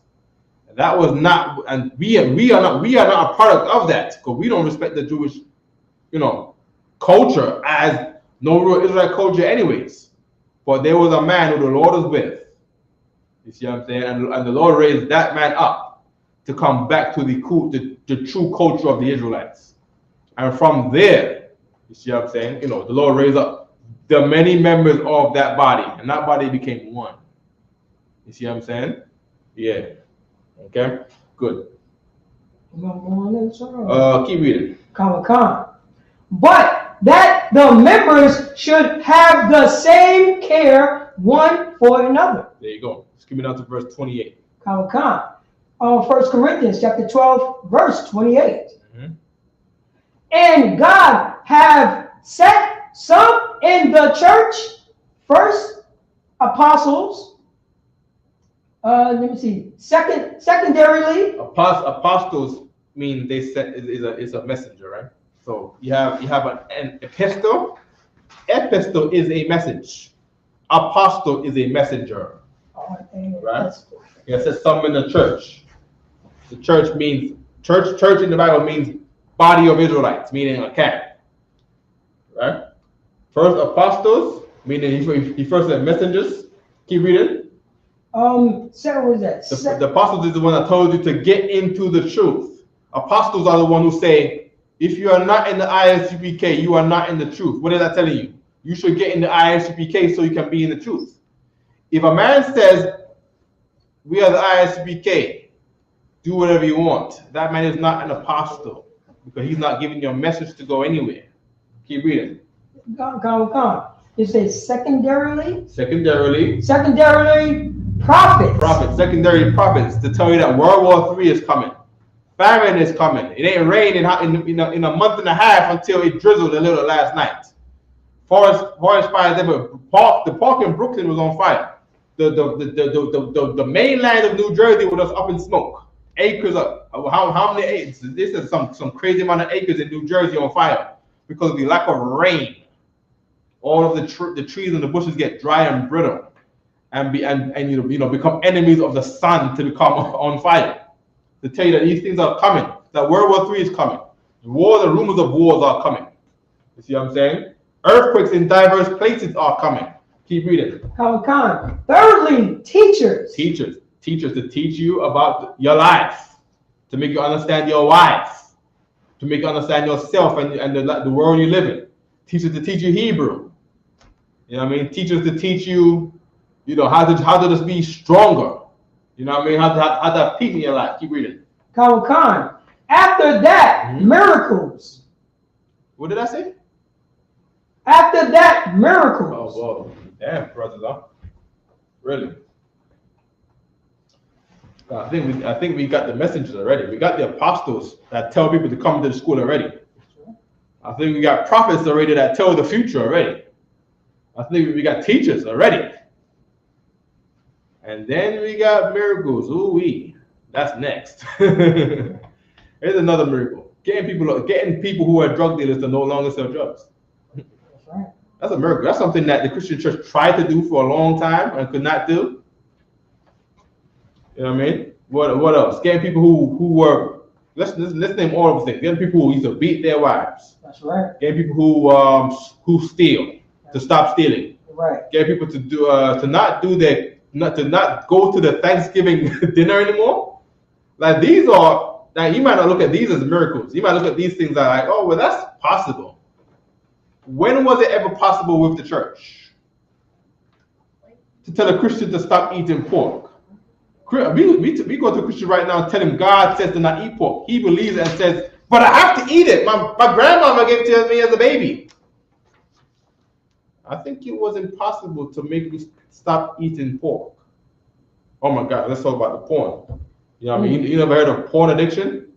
That was not, and we are not a product of that because we don't respect the Jewish, culture as no real Israelite culture, anyways. But there was a man who the Lord was with. You see what I'm saying? And the Lord raised that man up to come back to the true culture of the Israelites. And from there, you see what I'm saying? The Lord raised up the many members of that body, and that body became one. You see what I'm saying? Yeah. Okay, good. Keep reading. But that the members should have the same care one for another. There you go. Skip it down to verse 28. 1 Corinthians chapter 12, verse 28. Mm-hmm. And God have set some in the church, first apostles, let me see, secondarily. Apostles mean they sent is a messenger, right? So you have an epistle. Epistle is a message. Apostle is a messenger. Right? Yeah, it says some in the church. The church means church in the Bible means body of Israelites, meaning a camp. Right? First apostles, meaning he first said messengers. Keep reading. Sarah, what is that? The apostles is the one that told you to get into the truth. Apostles are the one who say, if you are not in the ISUPK, you are not in the truth. What is that telling you? You should get in the ISUPK so you can be in the truth. If a man says, we are the ISUPK, do whatever you want, that man is not an apostle because he's not giving you a message to go anywhere. Keep reading. Come. It says secondarily. Secondarily, prophets. Secondary prophets to tell you that World War III is coming. Famine is coming. It ain't raining in a month and a half until it drizzled a little last night. Forest fires ever. The park in Brooklyn was on fire. The mainland of New Jersey was just up in smoke. Acres up. How many acres? This is some crazy amount of acres in New Jersey on fire because of the lack of rain. All of the trees and the bushes get dry and brittle, and become enemies of the sun to become on fire. To tell you that these things are coming, that World War III is coming. The rumors of wars are coming. You see what I'm saying? Earthquakes in diverse places are coming. Keep reading. Thirdly, teachers. Teachers to teach you about your life, to make you understand your wife, to make you understand yourself and the world you live in. Teachers to teach you Hebrew. You know what I mean? Teachers to teach you, how to just be stronger. You know what I mean? How to have peace in your life. Keep reading. After that, miracles. What did I say? After that, miracles. Oh, whoa. Damn, brothers, huh? Really? I think we got the messengers already. We got the apostles that tell people to come to the school already. I think we got prophets already that tell the future already. I think we got teachers already. And then we got miracles. Ooh-wee. That's next. Here's another miracle. Getting people who are drug dealers to no longer sell drugs. That's right. That's a miracle. That's something that the Christian church tried to do for a long time and could not do. You know what I mean? What else? Getting people who were, let's name all of the things. Getting people who used to beat their wives. That's right. Getting people who steal to stop stealing. Right. Getting people to not go to the Thanksgiving dinner anymore. Like these are, now you might not look at these as miracles. You might look at these things as like, oh well, that's possible. When was it ever possible with the church to tell a Christian to stop eating pork? We go to a Christian right now and tell him God says to not eat pork. He believes it and says, but I have to eat it. My grandmama gave it to me as a baby. I think it was impossible to make me stop eating pork. Oh my God, let's talk about the porn. You know what I mean? You never heard of porn addiction?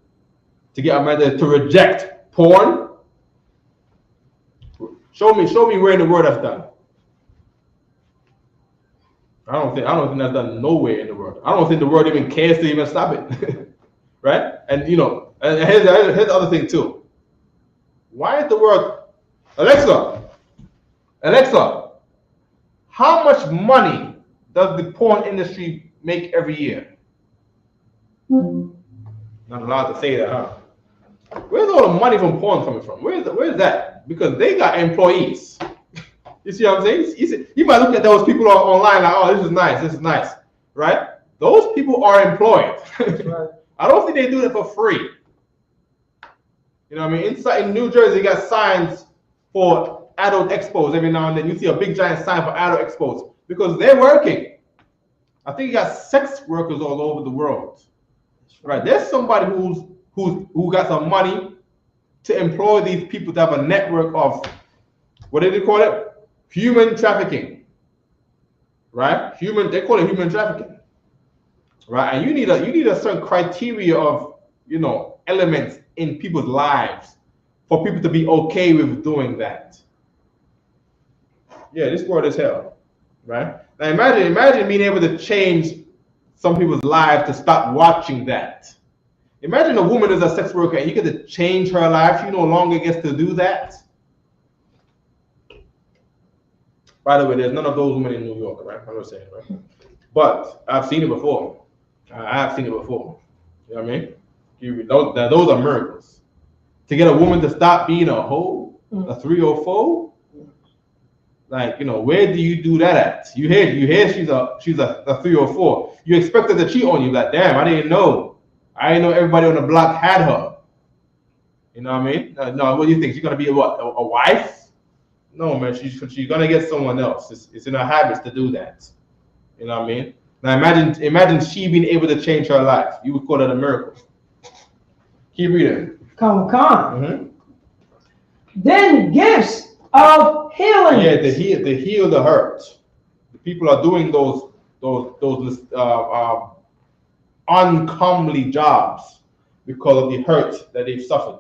To get a man to reject porn? Show me where in the world that's done. I don't think that's done nowhere in the world. I don't think the world even cares to even stop it. Right? And and here's the other thing too. Why is the world, Alexa, how much money does the porn industry make every year? Not allowed to say that, huh? Where's all the money from porn coming from? Where's that? Because they got employees. You see what I'm saying? You might look at those people online like, oh, this is nice, right? Those people are employed. Right. I don't think they do it for free. You know what I mean? Inside in New Jersey, you got signs for adult expos every now and then. You see a big giant sign for adult expos because they're working. I think you got sex workers all over the world. Right? There's somebody who got some money to employ these people to have a network of, what do they call it? Human trafficking. Right? They call it human trafficking. Right? And you need a certain criteria of, elements in people's lives for people to be okay with doing that. Yeah, this world is hell, right? Now imagine being able to change some people's lives to stop watching that. Imagine a woman is a sex worker and you get to change her life. She no longer gets to do that. By the way, there's none of those women in New York, right? I'm not saying, right? But I've seen it before. I have seen it before. You know what I mean? Those are miracles. To get a woman to stop being a hoe, a 304, like, you know, where do you do that at? You hear she's a 304. You expect her to cheat on you. Like, damn, I didn't know. I didn't know everybody on the block had her. You know what I mean? No, what do you think? She's gonna be a wife? No, man. She's gonna get someone else. It's in her habits to do that. You know what I mean? Now imagine she being able to change her life. You would call that a miracle. Keep reading. Come. Then gifts of healing. Yeah, to heal the hurt. The people are doing those uncomely jobs because of the hurt that they've suffered.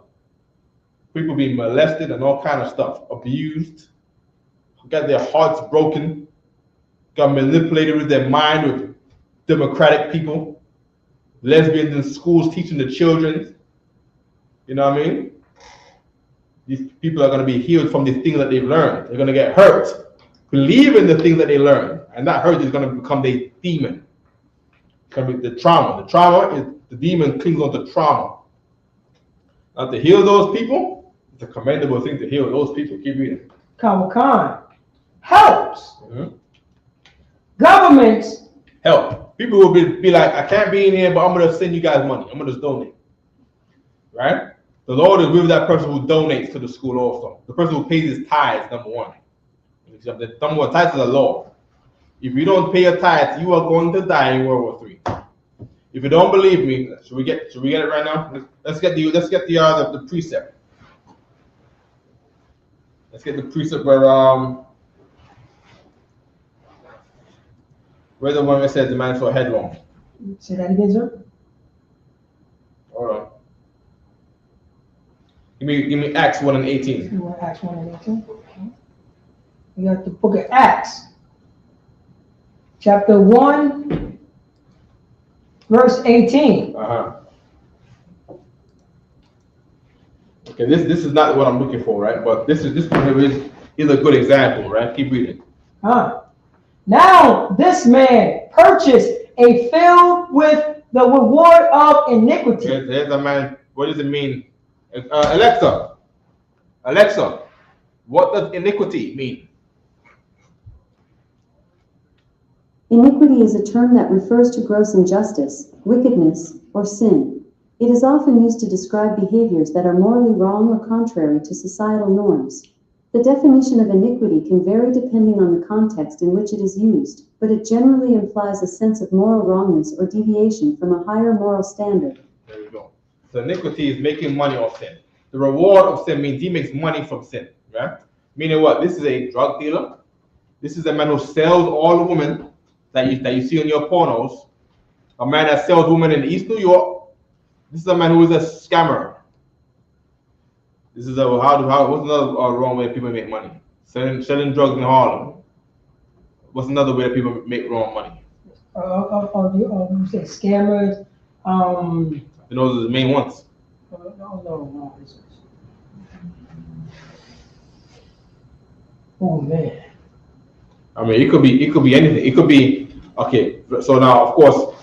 People being molested and all kind of stuff, abused, got their hearts broken, got manipulated with their mind with democratic people, lesbians in schools teaching the children. You know what I mean? These people are going to be healed from the things that they've learned. They're going to get hurt, believe in the things that they learned, and that hurt is going to become their demon. It's going to be the trauma. The trauma is the demon clings onto trauma. Now to heal those people, it's a commendable thing to heal those people. Keep reading. Come. Helps. Governments. Help. People will be like, I can't be in here, but I'm going to send you guys money. I'm going to just donate. Right? The Lord is with that person who donates to the school also. The person who pays his tithes, number one. The number one, tithes is the law. If you don't pay your tithes, you are going to die in World War III. If you don't believe me, should we get it right now? Let's get the precept. Let's get the precept where the one that says the man is so headlong. Say that again, sir. Hold on. Give me Acts 1 and 18. You want Acts 1 and 18? Okay. We got the book of Acts, chapter 1, verse 18. Okay, this is not what I'm looking for, right? But this one is a good example, right? Keep reading. Now this man purchased a field with the reward of iniquity. There's a man. What does it mean? Alexa, what does iniquity mean? Iniquity is a term that refers to gross injustice, wickedness, or sin. It is often used to describe behaviors that are morally wrong or contrary to societal norms. The definition of iniquity can vary depending on the context in which it is used, but it generally implies a sense of moral wrongness or deviation from a higher moral standard. There we go. So iniquity is making money off sin. The reward of sin means he makes money from sin, right? Meaning what? This is a drug dealer. This is a man who sells all the women that you see in your pornos. A man that sells women in East New York. This is a man who is a scammer. This is what's another wrong way people make money? Selling drugs in Harlem. What's another way that people make wrong money? You say scammers. Those are the main ones. No. Oh man. I mean, it could be anything. It could be okay. So now, of course,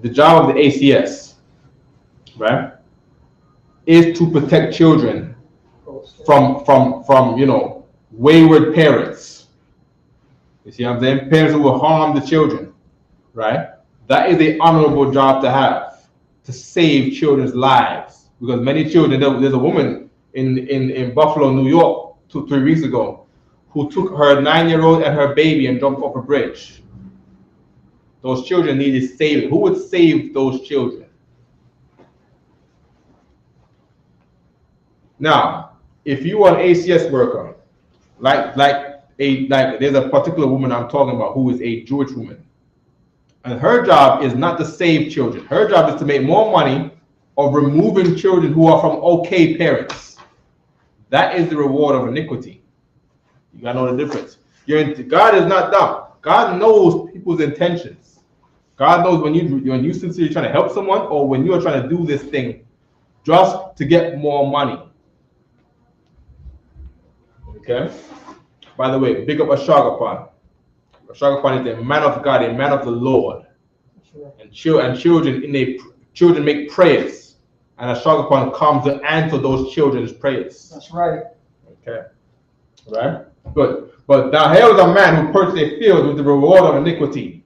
the job of the ACS, right, is to protect children from wayward parents. You see what I'm saying? Parents who will harm the children, right? That is an honorable job to have, to save children's lives. Because many children, there's a woman in Buffalo, New York, 2-3 weeks ago, who took her 9-year-old and her baby and jumped off a bridge. Those children needed saving. Who would save those children? Now, if you are an ACS worker, like there's a particular woman I'm talking about who is a Jewish woman, and her job is not to save children. Her job is to make more money of removing children who are from okay parents. That is the reward of iniquity. You gotta know the difference. God is not dumb. God knows people's intentions. God knows when you sincerely trying to help someone or when you're trying to do this thing just to get more money. Okay? By the way, big up Ashagapan. Ashagapan is a man of God, a man of the Lord. And children make prayers. And Ashagapan comes to answer those children's prayers. That's right. Okay. Right? Good. But now here was a man who purchased a field with the reward of iniquity.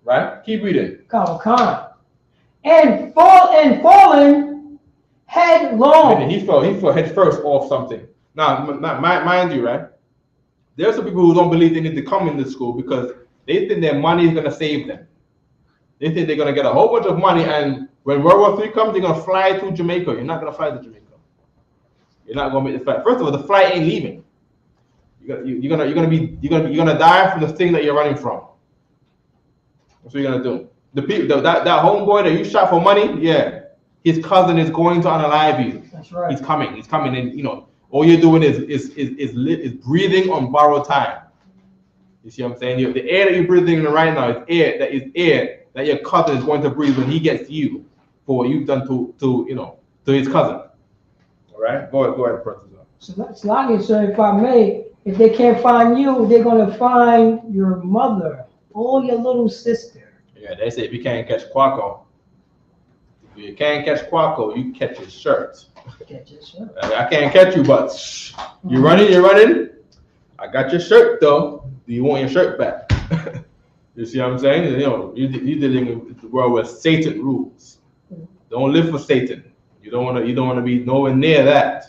Right? Keep reading. Come. And fallen headlong. He fell head first off something. Now, mind you, right? There are some people who don't believe they need to come into school because they think their money is going to save them. They think they're going to get a whole bunch of money, and when World War III comes, they're going to fly to Jamaica. You're not going to fly to Jamaica. You're not going to make the flight. First of all, the flight ain't leaving. You're gonna die from the thing that you're running from. That's what you're gonna do. The people that homeboy that you shot for money, yeah, his cousin is going to unalive you. That's right. He's coming, and all you're doing is breathing on borrowed time. You see what I'm saying? The air that you're breathing in right now is air that your cousin is going to breathe when he gets you for what you've done to his cousin. All right, go ahead, Professor. So that's like, sir, if I may, if they can't find you, they're gonna find your mother or your little sister. Yeah, they say if you can't catch Quaco, you catch his shirt. Catch his shirt. I can't catch you, but you're running. I got your shirt though. Do you want your shirt back? You see what I'm saying? You're dealing with the world where Satan rules. Don't live for Satan. You don't want to be nowhere near that.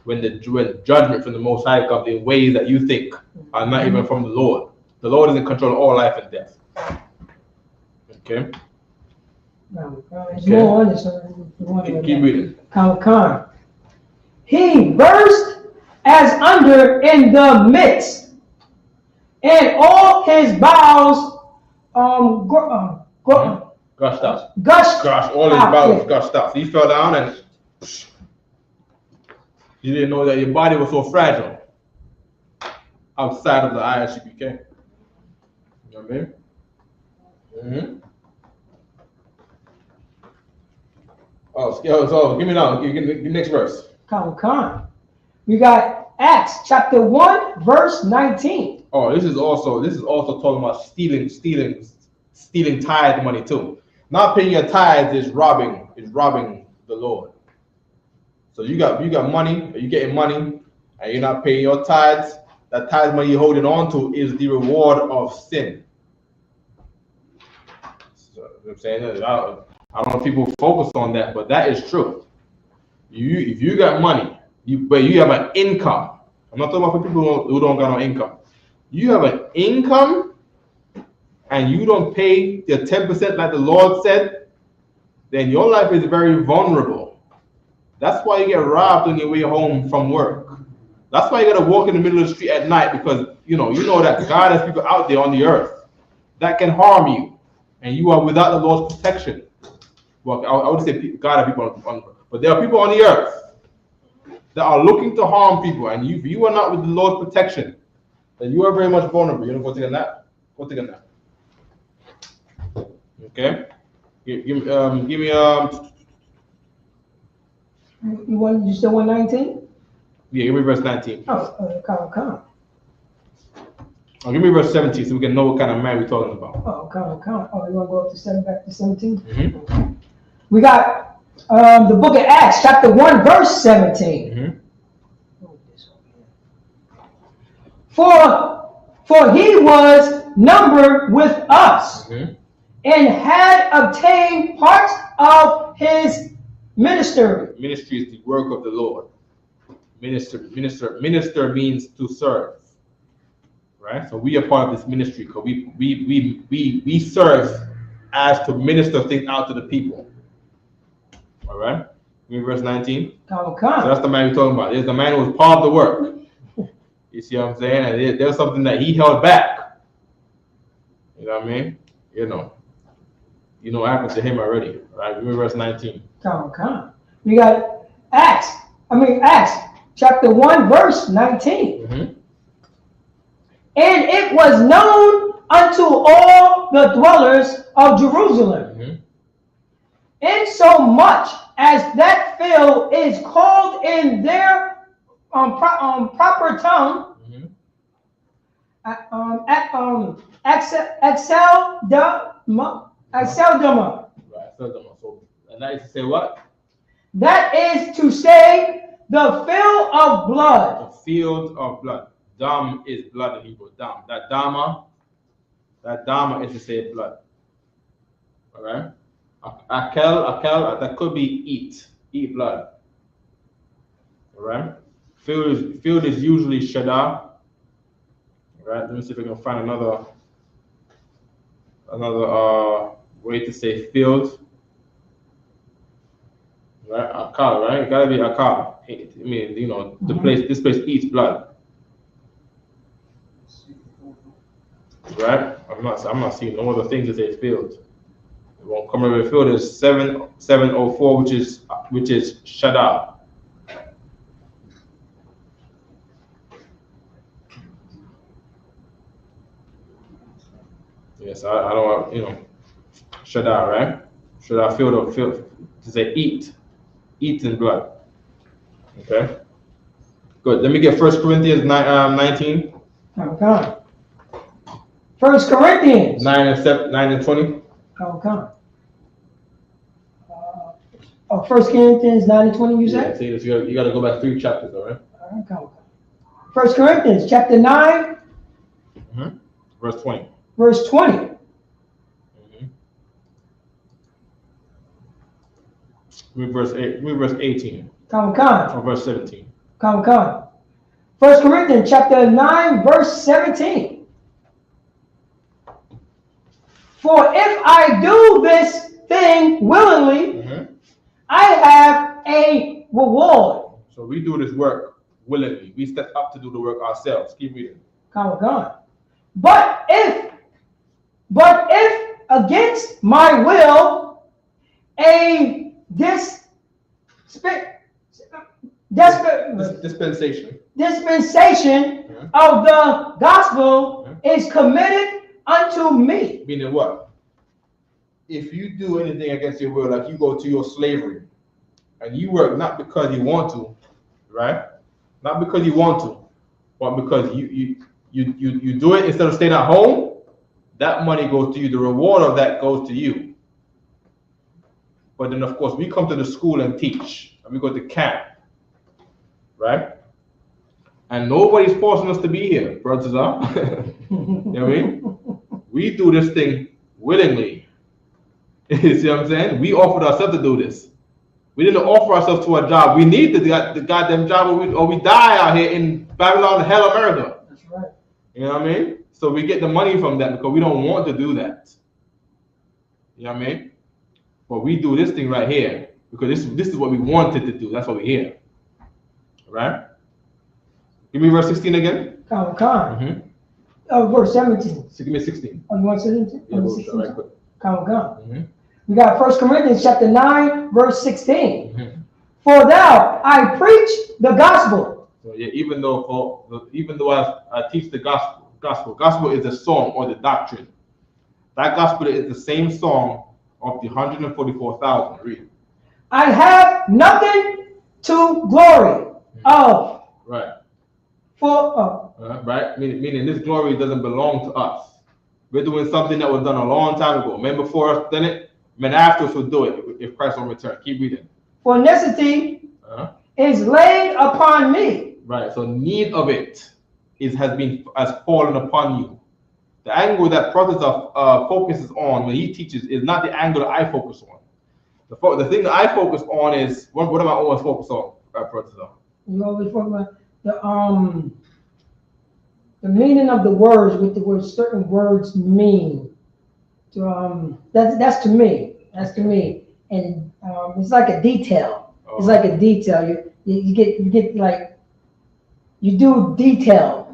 When judgment from the Most High comes in ways that you think are not even from the Lord. The Lord is in control of all life and death. Okay? There's more on this. Keep reading. Come. He burst as under in the midst, and all his bowels Gushed out. All his bowels gushed out. So he fell down and you didn't know that your body was so fragile outside of the Isupk. You know what I mean? Mm-hmm. So give me now. Give the next verse. Come. You got Acts chapter 1, verse 19. Oh, this is also talking about stealing tithe money too. Not paying your tithes is robbing the Lord. So you got money, you're getting money, and you're not paying your tithes. That tithe money you're holding on to is the reward of sin. So, you know what I'm saying? I don't know if people focus on that, but that is true. If you got money, but you have an income. I'm not talking about people who don't got no income. You have an income, and you don't pay your 10% like the Lord said, then your life is very vulnerable. That's why you get robbed on your way home from work. That's why you gotta walk in the middle of the street at night, because you know that God has people out there on the earth that can harm you, and you are without the Lord's protection. Well, I would say God has people on, but there are people on the earth that are looking to harm people, and if you are not with the Lord's protection, then you are very much vulnerable. You know, go take a nap. Okay. Give me You still want 19? Yeah, give me verse 19. Come. Oh, give me verse 17 so we can know what kind of man we're talking about. Come. Oh, you want to go up to back to 17? Mm-hmm. Okay. We got the book of Acts, chapter 1, verse 17. Mm-hmm. For he was numbered with us, Mm-hmm. and had obtained parts of his ministry. Ministry is the work of the Lord. Minister means to serve. Right? So we are part of this ministry because we serve as to minister things out to the people. All right? Give me verse 19. Come. So that's the man we're talking about. There's the man who was part of the work. You see what I'm saying? And there's something that he held back. You know what I mean? You know what happened to him already. All right? Give me verse 19. Come. We got Acts chapter 1, verse 19. Mm-hmm. And it was known unto all the dwellers of Jerusalem, Mm-hmm. in so much as that field is called in their proper tongue, Mm-hmm. Axeldama. Right. So, and that is to say what? That is to say, the field of blood. The field of blood. Dam is blood in Hebrew. Dam. That dama is to say blood. All right. Akel, that could be eat blood. All right. Field is usually shada. All right. Let me see if I can find another way to say field. Right, akal, right? It gotta be akal. I mean, you know, this place eats blood. Right? I'm not seeing no other things that say field. It won't come over. Field is 7704, which is shada. Yes, I don't, you know, shada, right? Shada field to say eat in blood. Okay. Good. Let me get 1 Corinthians 19. Okay. 1 Corinthians 9 and 20. Okay. 1 Corinthians 9 and 20, you Yeah, said? see, you got to go back 3 chapters, all right? Okay. 1 Corinthians chapter 9, Verse 20. verse 20. Read verse 18 Come. or verse 17. Come. 1 Corinthians chapter 9, verse 17. For if I do this thing willingly, I have a reward. So we do this work willingly. We step up to do the work ourselves. Keep reading. Come. But if against my will, a Dispensation of the gospel is committed unto me. Meaning what? If you do anything against your will, like you go to your slavery, and you work not because you want to, right? Not because you want to, but because you do it instead of staying at home, that money goes to you. The reward of that goes to you. But then, of course, we come to the school and teach, and we go to camp, right? And nobody's forcing us to be here, brothers. You know what I mean? We do this thing willingly. You see what I'm saying? We offered ourselves to do this. We didn't offer ourselves to a job. We need the goddamn job, or we die out here in Babylon, hell, America. That's right. You know what I mean? So we get the money from that because we don't want to do that. You know what I mean? But we do this thing right here because this is what we wanted to do. That's why we're here. All right? Give me verse 16 again. Come. Verse 17. So give me 16. Oh, you want 17? Yeah, we'll show right quick. Come. We got 1 Corinthians chapter 9, verse 16. For thou, I preach the gospel. So yeah, even though I teach the gospel is the song or the doctrine. That gospel is the same song of the 144,000. Read. I have nothing to glory of. Right. Right. Meaning this glory doesn't belong to us. We're doing something that was done a long time ago. Men before us done it. Men after us will do it if Christ will return. Keep reading. For necessity is laid upon me. Right. So need of it has fallen upon you. The angle that Protestant focuses on when he teaches is not the angle that I focus on. The thing that I focus on is what am I always focused on, Protestant? You always focus on the meaning of the words, what the words, certain words mean. That's to me. That's to me, and it's like a detail. It's like a detail. You get like you do detailed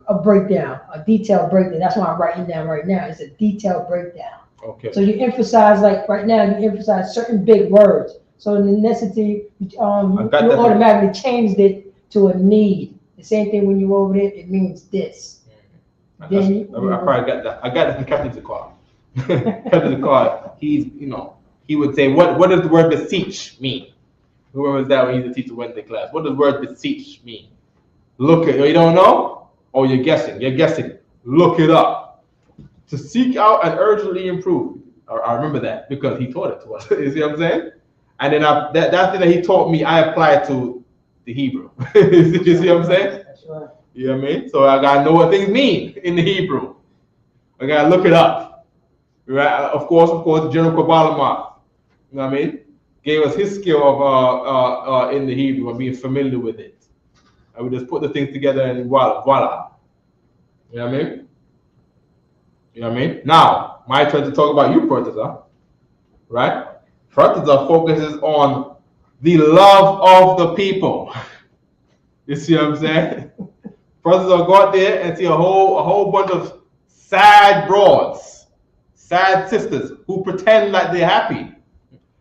a detailed breakdown. That's why I'm writing down right now. It's a detailed breakdown. Okay. So you emphasize, like right now, you emphasize certain big words. So in the necessity, you automatically changed it to a need. The same thing when you over there, it means this. Then I probably got that. I got that from Captain Zakar. Captain Zakar, he would say, what does the word beseech mean? Whoever was that when he used to teach the Wednesday class? What does the word beseech mean? Look it. You don't know? Oh, you're guessing. You're guessing. Look it up. To seek out and urgently improve. I remember that because he taught it to us. You see what I'm saying? And then that thing that he taught me, I applied to the Hebrew. You see what I'm saying? That's right. You know what I mean? So I gotta know what things mean in the Hebrew. I gotta look it up. Right? Of course, General Kabbalah, you know what I mean? Gave us his skill of in the Hebrew and being familiar with it. And we just put the things together and voila. You know what I mean? You know what I mean? Now, my turn to talk about you, Protestant. Right? Protestant focuses on the love of the people. You see what I'm saying? Protestant go out there and see a whole bunch of sad broads, sad sisters who pretend like they're happy.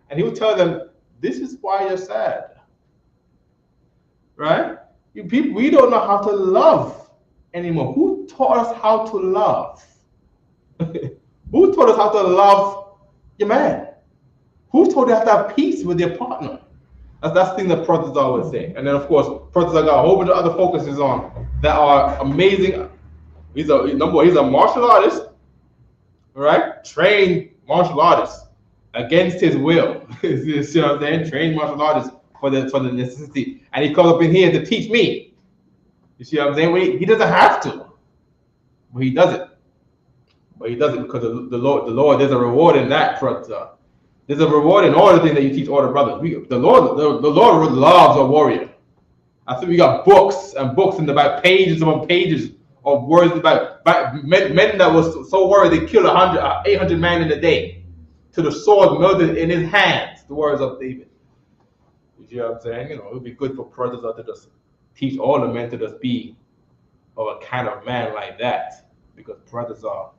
And he will tell them, this is why you're sad. Right? We don't know how to love anymore. Who taught us how to love? Who taught us how to love your man? Who told you how to have peace with your partner? That's the thing that Protestants always say. And then, of course, Protestants got a whole bunch of other focuses on that are amazing. He's a martial artist, right? Trained martial artist against his will. You see what I'm saying? Trained martial artist for the necessity. And he comes up in here to teach me. You see what I'm saying? Well, he doesn't have to, but he does it. But he does it because the Lord, there's a reward in that, Protestant. There's a reward in all the things that you teach all the brothers. The Lord loves a warrior. I think we got books and books in the back, pages upon pages of words about men that was so worried they killed 800 men in a day, to the sword melted in his hands. The words of David. You see what I'm saying? It would be good for brothers to just teach all the men to just be of a kind of man like that, because brothers are,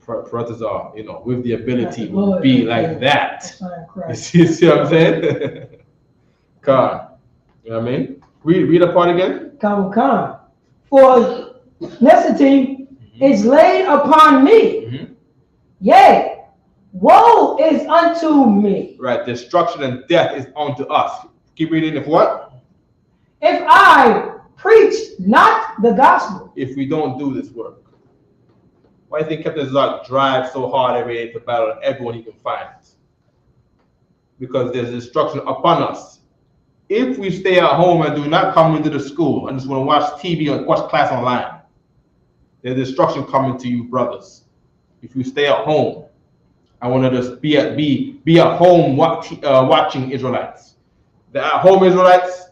brothers are, with the ability to be like that. You see what I'm saying? God. You know what I mean? Read the part again. Come. For necessity is laid upon me. Yea, woe is unto me. Right, destruction and death is unto us. Keep reading. If what? If I preach not the gospel. If we don't do this work. Why do you think Captain Zark drives so hard every day to battle everyone he can find? Because there's destruction upon us. If we stay at home and do not come into the school and just want to watch TV or watch class online, there's destruction coming to you, brothers. If you stay at home, I want to just be at home watching Israelites. The at home Israelites,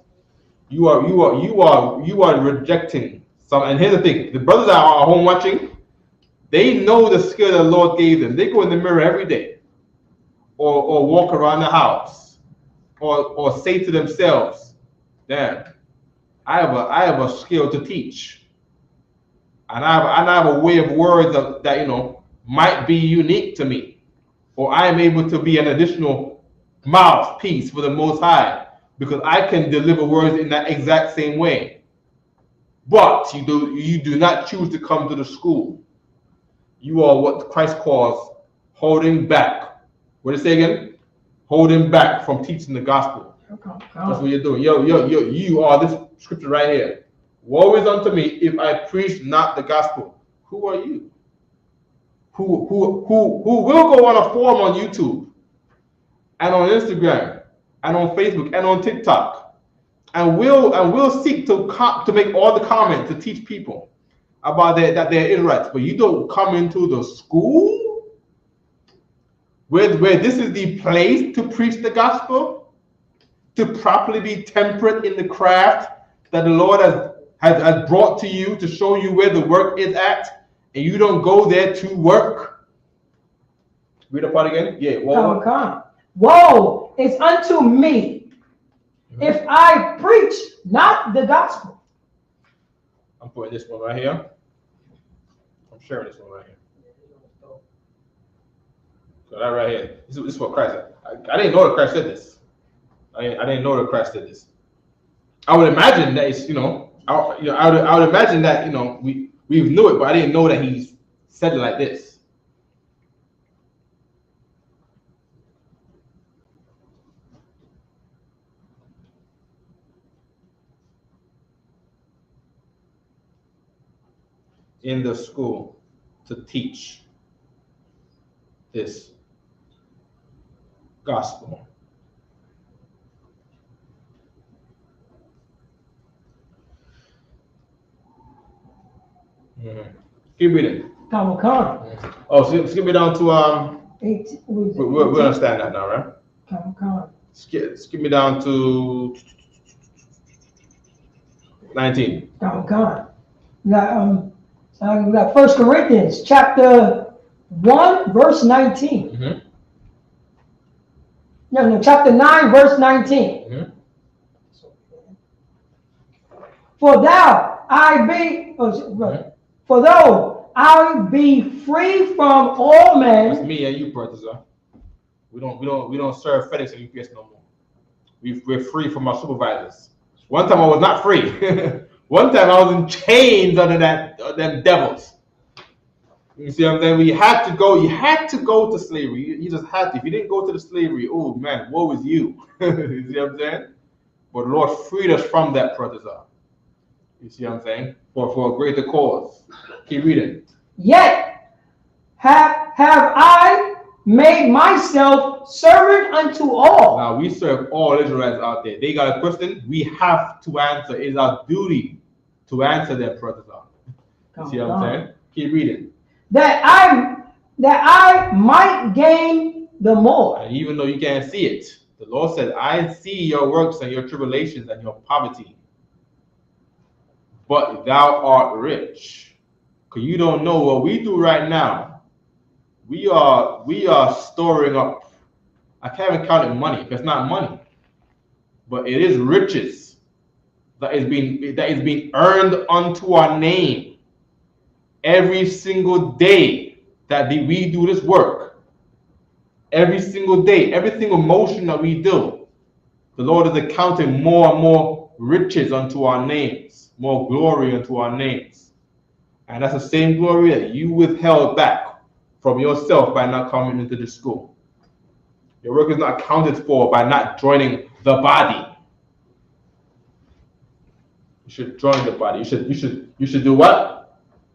you are rejecting some. And here's the thing: the brothers that are at home watching, they know the skill that the Lord gave them. They go in the mirror every day, or walk around the house. Or say to themselves, "Damn, I have a skill to teach, and I have a way of words that might be unique to me, or I am able to be an additional mouthpiece for the Most High because I can deliver words in that exact same way." But you do not choose to come to the school. You are what Christ calls holding back. What did it say again? Holding back from teaching the gospel. That's what you're doing. You are this scripture right here. Woe is unto me if I preach not the gospel. Who are you? Who will go on a forum on YouTube and on Instagram and on Facebook and on TikTok and will seek to make all the comments to teach people about that they're Israelites, but you don't come into the school where this is the place to preach the gospel, to properly be temperate in the craft that the Lord has brought to you to show you where the work is at, and you don't go there to work. Read the part again. Yeah. Come. Woe is unto me if I preach not the gospel. I'm putting this one right here. I'm sharing this one right here. So that right here, this is what Christ said. I didn't know that Christ said this. I didn't know that Christ did this. I would imagine that it's, I would imagine that, we knew it, but I didn't know that he said it like this. In the school to teach this gospel. Keep reading. Come. Oh, so skip me down to we 18. understand that now, right? Come. Skip me down to 19. Come. We got 1 Corinthians chapter 1 verse 19. Mm-hmm. No, chapter 9 verse 19. Mm-hmm. For though I be free from all men. That's me and you, brothers. We don't serve FedEx and UPS no more. We're free from our supervisors. One time I was not free. One time I was in chains under them devils. You see what I'm saying? You had to go to slavery. You just had to. If you didn't go to the slavery, oh man, woe is you. You see what I'm saying? But the Lord freed us from that, brothers. You see what I'm saying? For a greater cause. Keep reading. Yet have I made myself servant unto all. Now we serve all Israelites out there. They got a question, we have to answer. It is our duty to answer their brothers. You see what I'm saying? Keep reading. That I might gain the more. And even though you can't see it, the Lord said, I see your works and your tribulations and your poverty. But thou art rich. Because you don't know what we do right now. We are storing up. I can't even count it money. It's not money. But it is riches that is being earned unto our name. Every single day that we do this work. Every single day, every single motion that we do, the Lord is accounting more and more riches unto our names, more glory unto our names. And that's the same glory that you withheld back from yourself by not coming into the school. Your work is not accounted for by not joining the body. You should join the body. You should do what?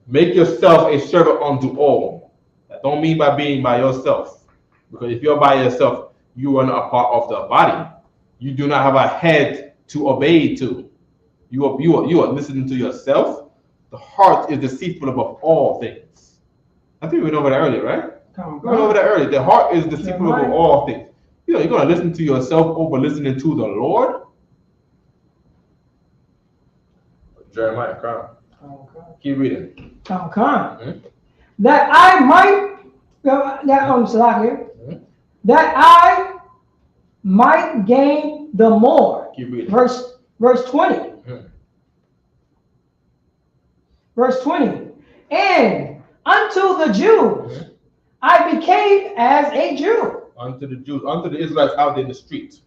Make yourself a servant unto all. That don't mean by being by yourself. Because if you're by yourself, you are not a part of the body. You do not have a head to obey to. You are listening to yourself. The heart is deceitful above all things. I think we went over that earlier, right? We went over that earlier. The heart is deceitful above all things. You're going to listen to yourself over listening to the Lord. Jeremiah, come. Keep reading. That I might, that I might gain the more. Keep reading. Verse 20. Verse 20. And unto the Jews I became as a Jew. Unto the Jews, unto the Israelites out in the street.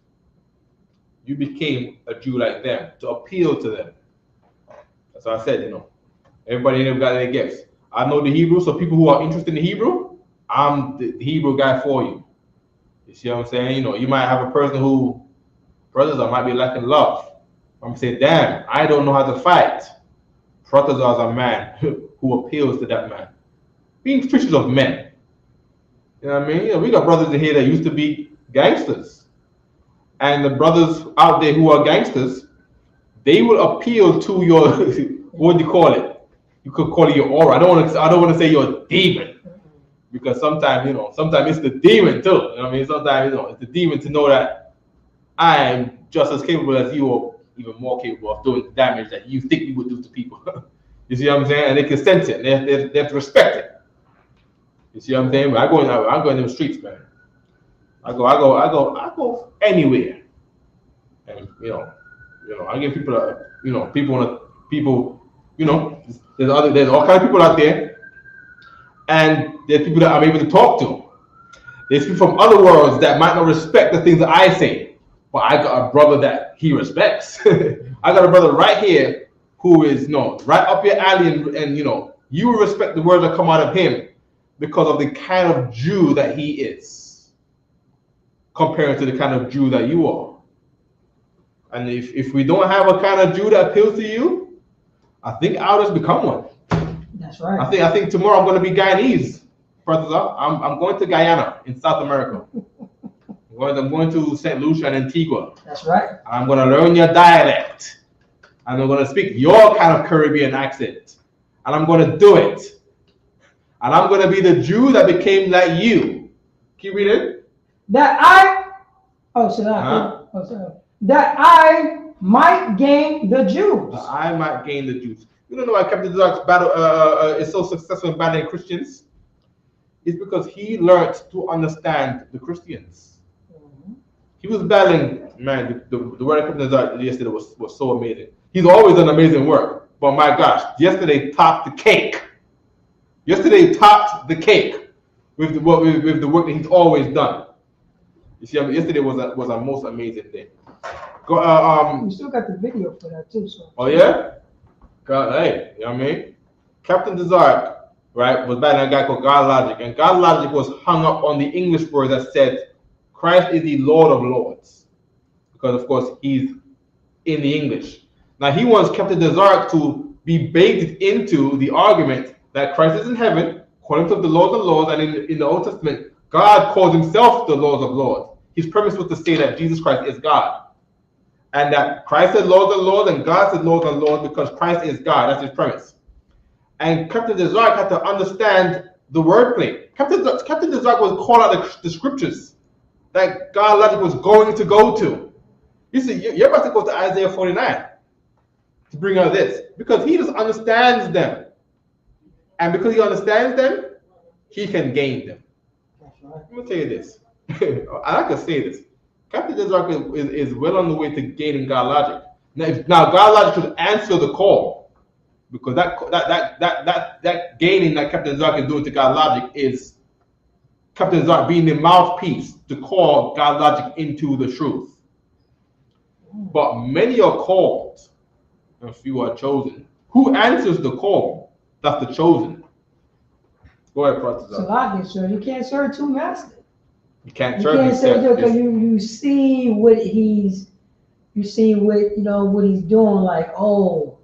You became a Jew like them to appeal to them. That's what I said, Everybody in them got their gifts. I know the Hebrew, so people who are interested in the Hebrew, I'm the Hebrew guy for you. You see what I'm saying? You might have a person who, brothers might be lacking love. I'm saying, damn, I don't know how to fight. Brothers is a man who appeals to that man. Being fishers of men. You know what I mean? We got brothers in here that used to be gangsters. And the brothers out there who are gangsters, they will appeal to your, what do you call it? You could call it your aura. I don't want to say you're a demon. Because sometimes it's the demon too. You know what I mean? Sometimes, it's the demon to know that I am just as capable as you, or even more capable of doing the damage that you think you would do to people. You see what I'm saying? And they can sense it. They have to respect it. You see what I'm saying? But I go in the streets, man. I go anywhere. And I give people there's all kinds of people out there. And there's people that I'm able to talk to. There's people from other worlds that might not respect the things that I say, but I got a brother that he respects. I got a brother right here who is right up your alley, and you will respect the words that come out of him because of the kind of Jew that he is, compared to the kind of Jew that you are. And if we don't have a kind of Jew that appeals to you, I think I'll just become one. That's right. I think tomorrow I'm going to be Guyanese. I'm going to Guyana in South America. I'm going to St. Lucia and Antigua. That's right. I'm going to learn your dialect. And I'm going to speak your kind of Caribbean accent. And I'm going to do it. And I'm going to be the Jew that became like you. Keep reading. That I might gain the Jews. I might gain the Jews. You don't know why Captain Zark's battle is so successful in battling Christians? It's because he learned to understand the Christians. Mm-hmm. He was battling, man, the word Captain Zark yesterday was so amazing. He's always done amazing work. But my gosh, yesterday topped the cake. Yesterday topped the cake with the work that he's always done. You see, yesterday was a most amazing day. We still got the video for that too. So. Oh yeah? God, hey, you know what I mean? Captain Desart, right, was battling a guy called God Logic, and God Logic was hung up on the English word that said Christ is the Lord of Lords, because of course he's in the English. Now he wants Captain Desart to be baked into the argument that Christ is in heaven, according to the Lord of Lords, and in the Old Testament, God calls himself the Lord of Lords. His premise was to say that Jesus Christ is God. And that Christ is Lord of Lords and God is Lord of Lords because Christ is God. That's his premise. And Captain Desart had to understand the wordplay. Captain Desart was called out the scriptures that God Logic was going to go to. You see, you're about to go to Isaiah 49 to bring out this, because he just understands them. And because he understands them, he can gain them. Let me tell you this. I can say this. Captain Desart is well on the way to gaining God Logic. Now God Logic should answer the call, because that gaining that Captain Desart is doing to God Logic is Captain Desart being the mouthpiece to call God Logic into the truth. But many are called, and few are chosen. Who answers the call? That's the chosen. Go ahead, Pastor. So like it, sir. You can't serve two masters. You can't serve because you see what he's doing. Like, oh,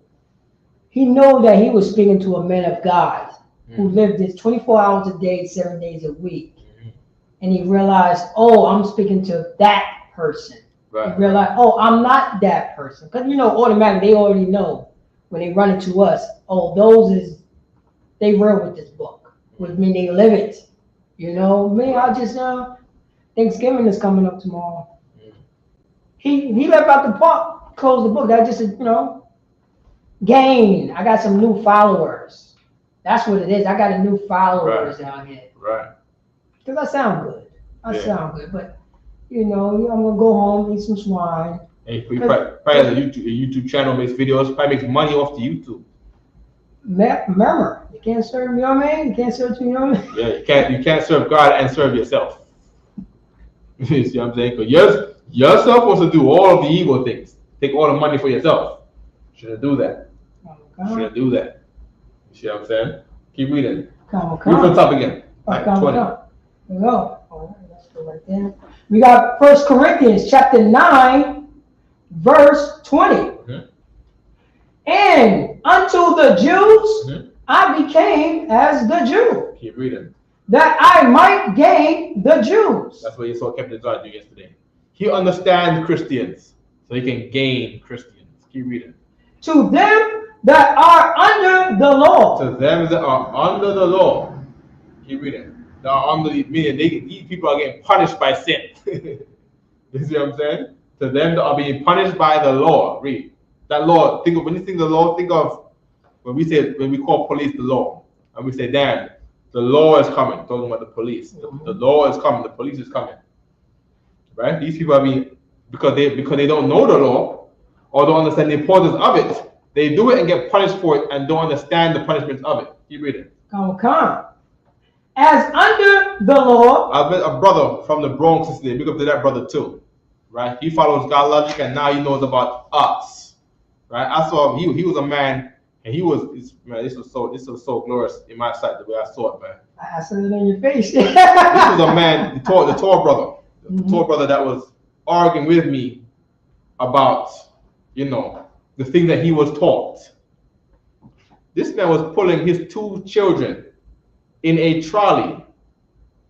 he know that he was speaking to a man of God who lived this 24 hours a day, 7 days a week, and he realized, oh, I'm speaking to that person. Right. He realized, oh, I'm not that person, because automatically they already know when they run into us. Oh, they real with this book, which means they live it. Me, I just Thanksgiving is coming up tomorrow. He left out the park, closed the book. That just gain. I got some new followers. That's what it is. I got a new followers down here. Right. Because I sound good. Sound good, but I'm gonna go home, eat some swine. Hey, probably a YouTube channel makes videos. Probably makes money off the YouTube. Remember, you can't serve, you can't serve two, Yeah, you can't serve God and serve yourself. You see what I'm saying? Because yourself supposed to do all of the evil things. Take all the money for yourself. Shouldn't do that. Shouldn't do that. You see what I'm saying? Keep reading. Read from the top again. Right, 20. There we go. All right, let's go right there. We got 1 Corinthians chapter 9, verse 20. Mm-hmm. And unto the Jews I became as the Jew. Keep reading. That I might gain the Jews. That's what you saw Captain Desart do yesterday. He understands Christians, so he can gain Christians. Keep reading. To them that are under the law. To them that are under the law. Keep reading. That are under the, meaning these people are getting punished by sin. You see what I'm saying? To them that are being punished by the law. Read. That law, when you think of the law, think of when we call police the law. And we say, damn, the law is coming. Talking about the police. The law is coming, the police is coming. Right? These people are being, because they don't know the law or don't understand the importance of it, they do it and get punished for it and don't understand the punishments of it. Keep reading. Come. As under the law. A brother from the Bronx yesterday, big up to that brother too. Right? He follows God Logic and now he knows about us. right? I saw him. He was a man, and man. This was so glorious in my sight the way I saw it, man. I saw it on your face. This was a man, the tall brother, tall brother that was arguing with me about, the thing that he was taught. This man was pulling his 2 children in a trolley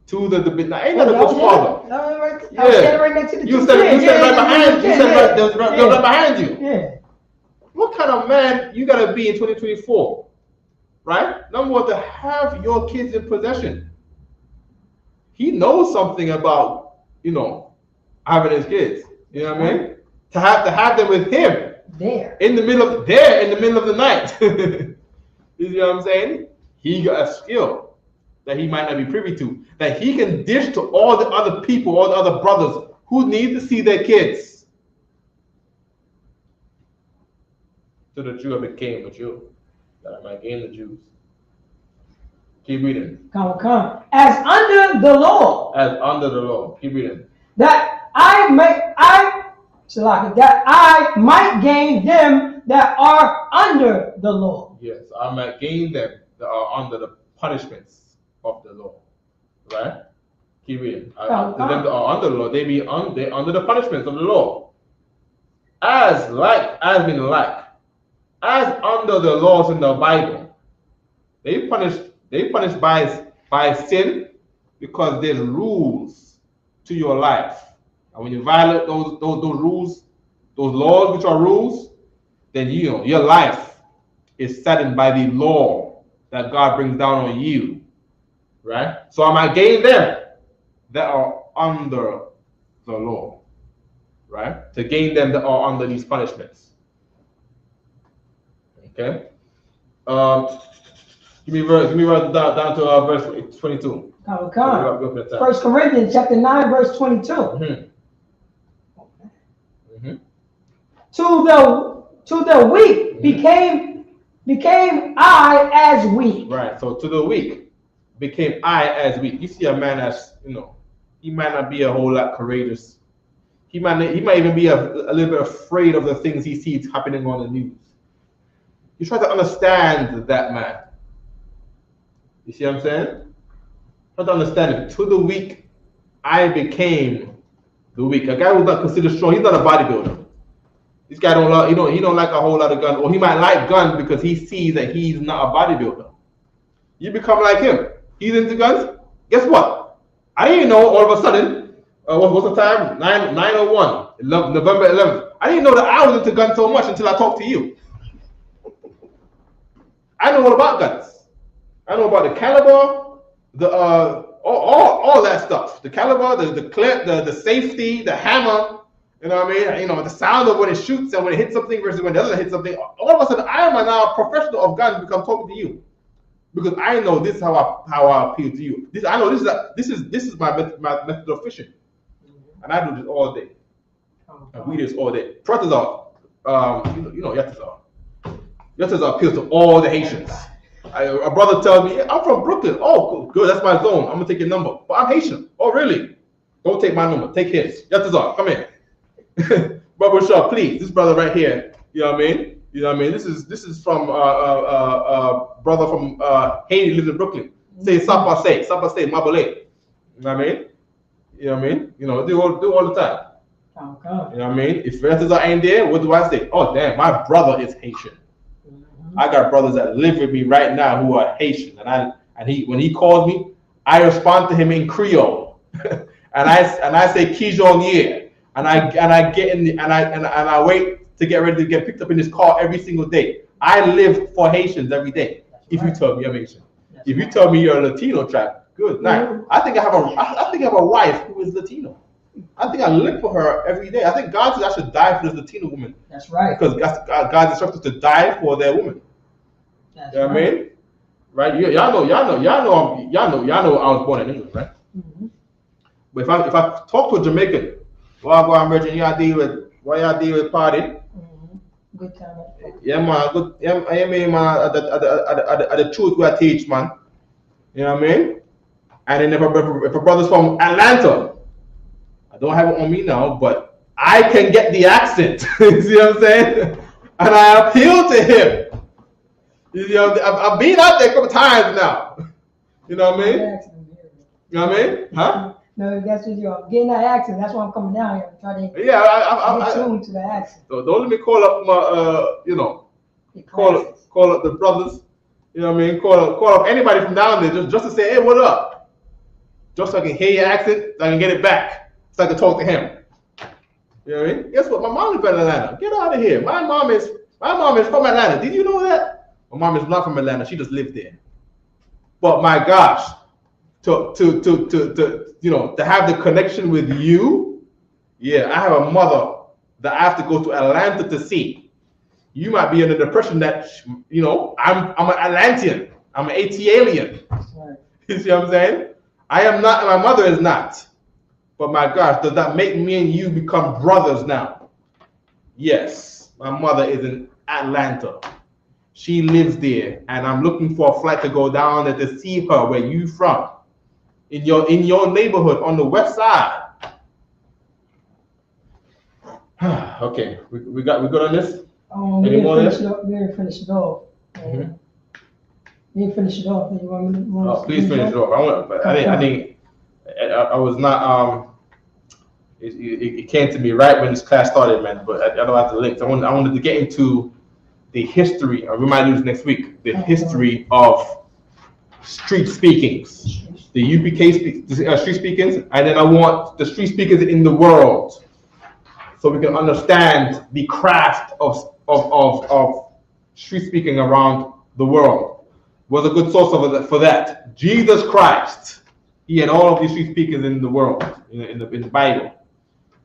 to the ain't that a good father? I was standing right next to the You said right behind you. You said right behind you. Yeah. What kind of man you gotta be in 2024, right? Number one, to have your kids in possession. He knows something about, having his kids. You know what I mean? To have them with him in the middle of the night. You know what I'm saying? He got a skill that he might not be privy to, that he can dish to all the other people, all the other brothers who need to see their kids. To the Jew I became a Jew, that I might gain the Jews. Keep reading. Come. As under the law. Keep reading. That I might gain them that are under the law. Yes, I might gain them that are under the punishments of the law. Right? Keep reading. Them that are under the law, they're under the punishments of the law. As under the laws in the Bible, they punish by sin because there's rules to your life. And when you violate those rules, those laws which are rules, then your life is saddened by the law that God brings down on you. Right? So I might gain them that are under the law. Right? To gain them that are under these punishments. Okay? Give me down to verse 22. Come. 1 Corinthians chapter 9, verse 22. To the weak became I as weak. Right. So to the weak became I as weak. You see a man as he might not be a whole lot courageous. He might even be a little bit afraid of the things he sees happening on the news. You try to understand that man. You see what I'm saying? Try to understand it. To the weak, I became the weak. A guy who's not considered strong, he's not a bodybuilder. This guy he don't like a whole lot of guns, or he might like guns because he sees that he's not a bodybuilder. You become like him. He's into guns. Guess what? I didn't know all of a sudden. What's the time? 9:01, November 11th. I didn't know that I was into guns so much until I talked to you. I know all about guns. I know about the caliber, all that stuff. The caliber, the clip, the safety, the hammer. You know what I mean? The sound of when it shoots and when it hits something versus when it doesn't hit something. All of a sudden, I am now a professional of guns because I'm talking to you, because I know this is how I appeal to you. I know this is my method of fishing, and I do this all day. And we do this all day. Trotters are, Yatters appeal to all the Haitians. A brother tells me, I'm from Brooklyn. Oh, good, that's my zone. I'm gonna take your number, but I'm Haitian. Oh, really? Don't take my number. Take his. Yatters, come in. Brother Shaw, please. This brother right here. You know what I mean? This is from brother from Haiti, lives in Brooklyn. Say Sapa say Mabole. You know what I mean? You know what I mean? Do all the time. Oh, God. You know what I mean? If Yatters ain't there, what do I say? Oh, damn, my brother is Haitian. I got brothers that live with me right now who are Haitian, and when he calls me, I respond to him in Creole, and I say Kijonier, and I get in and I wait to get ready to get picked up in his car every single day. I live for Haitians every day. If you tell me I'm Haitian, if you tell me you're a Latino tribe, good night. I think I have a wife who is Latino. I think I live for her every day. I think God says I should die for this Latino woman. That's right. Because God instructs us to die for their woman. That's you know what I mean? Right? Y'all know I was born in England, right? Mm-hmm. But if I talk to a Jamaican, why y'all deal with party? Mm-hmm. Good time. Yeah, man. Good. Yeah, man. At the truth we teach, man. You know what I mean? And then if a brother's from Atlanta, I don't have it on me now, but I can get the accent. You see what I'm saying? and I appeal to him. You know, I've been out there a couple times now. You know what I mean? You know what I mean? Huh? No, that's what you're getting that accent. That's why I'm coming down here. Trying to Yeah, get tuned to the accent. So don't let me call up my, call up the brothers. You know what I mean? Call up anybody from down there just to say, hey, what up? Just so I can hear your accent, so I can get it back, so I can talk to him. You know what I mean? Guess what? My mom is from Atlanta. Get out of here. My mom is from Atlanta. Did you know that? My mom is not from Atlanta. She just lived there. But my gosh, to have the connection with you, yeah, I have a mother that I have to go to Atlanta to see. You might be under the impression that, I'm an Atlantean. I'm an ATLian. Right. You see what I'm saying? I am not, and my mother is not. But my gosh, does that make me and you become brothers now? Yes, my mother is in Atlanta. She lives there, and I'm looking for a flight to go down there to see her. Where you from? In your neighborhood on the west side. Okay, we good on this? We didn't finish it off. You didn't finish it off. You want me please finish it off. I was not. It came to me right when this class started, man. But I don't have the links. I wanted to get into the history. We might do this next week. The history of street speakings, the UPK street speakings, and then I want the street speakers in the world, so we can understand the craft of street speaking around the world. Was a good source for that. Jesus Christ. He had all of these street speakers in the world, in the Bible.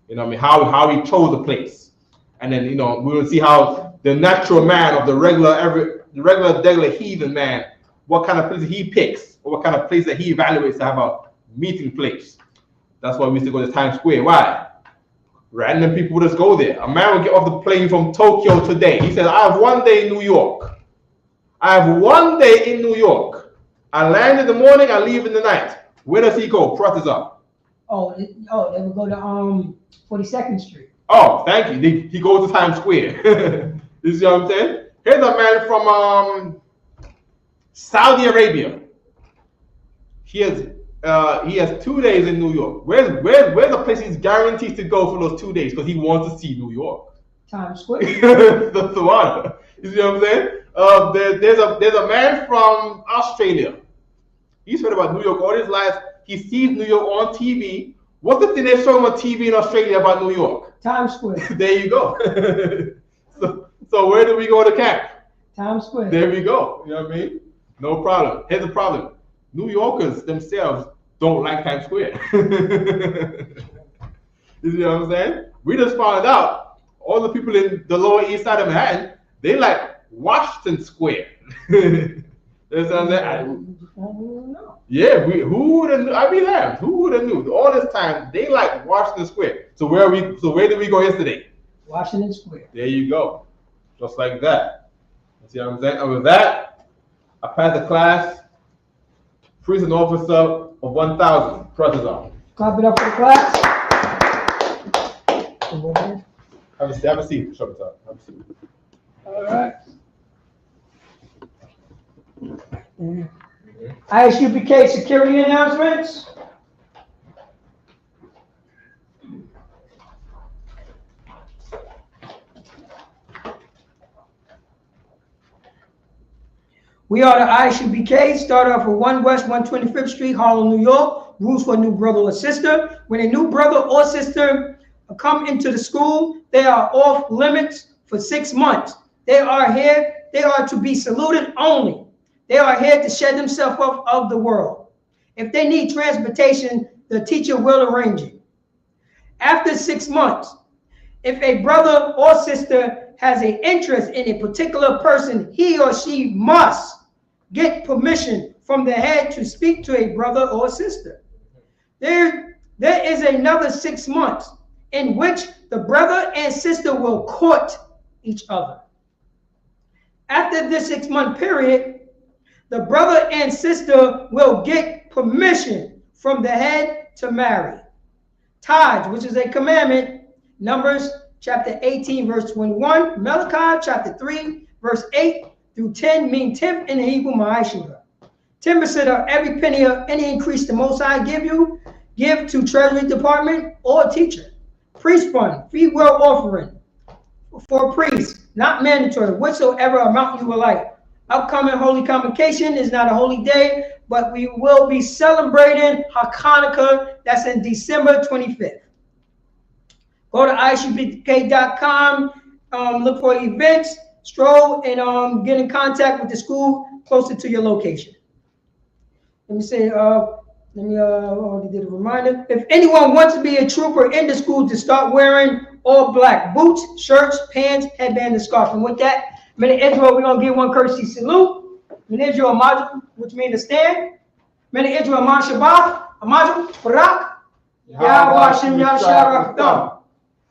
You know what I mean? How he chose a place. And then, we will see how the natural man of the regular heathen man, what kind of place he picks, or what kind of place that he evaluates to have a meeting place. That's why we used to go to Times Square. Why? Random people would just go there. A man would get off the plane from Tokyo today. He said, I have one day in New York. I have one day in New York. I land in the morning, I leave in the night. Where does he go? Process up. They would go to 42nd Street. Oh, thank you. He goes to Times Square. You see what I'm saying? Here's a man from Saudi Arabia. He has 2 days in New York. Where's the place he's guaranteed to go for those 2 days because he wants to see New York? Times Square. That's the one. You see what I'm saying? There's a man from Australia. He's heard about New York all his life. He sees New York on TV. What's the thing they show him on TV in Australia about New York? Times Square. There you go. So where do we go to camp? Times Square. There we go. You know what I mean? No problem. Here's the problem. New Yorkers themselves don't like Times Square. You see what I'm saying? We just found out all the people in the Lower East Side of Manhattan, they like Washington Square. You know what I'm saying? Yeah, who would have knew? I'd be there. Who would have knew? All this time, they like Washington Square. So where did we go yesterday? Washington Square. There you go. Just like that. You see what I'm saying? And with that, I passed the class. Prison officer of 1,000. Process on. Clap it up for the class. Have a seat. Shut it up. Have a seat. All right. ISUPK security announcements. We are the ISUPK, start off at 1 West 125th Street, Harlem, New York. Rules for a new brother or sister. When a new brother or sister come into the school, they are off limits for 6 months. They are to be saluted only. They are here to shed themselves off of the world. If they need transportation, the teacher will arrange it. After 6 months, if a brother or sister has an interest in a particular person, he or she must get permission from the head to speak to a brother or sister. There is another 6 months in which the brother and sister will court each other. After this 6-month period, the brother and sister will get permission from the head to marry. Tithes, which is a commandment, Numbers chapter 18, verse 21. Malachi, chapter 3, verse 8 through 10, mean 10th in the Hebrew Ma'ashiva. 10% of every penny of any increase the Most High give to Treasury Department or teacher. Priest fund, free will offering for priests, not mandatory, whatsoever amount you would like. Upcoming Holy Convocation is not a holy day, but we will be celebrating Hanukkah. That's in December 25th. Go to isupk.com, look for events, stroll, and get in contact with the school closer to your location. Let me say, already did a reminder. If anyone wants to be a trooper in the school, to start wearing all black boots, shirts, pants, headband, and scarf. And with that, Mina Israel, we're going to give one courtesy salute. Mina Israel Amaju, which means to stand. Mina Israel Aman Shabbat, Amaju, Barak, Yahweh Hashem Yahshua Rakhdam.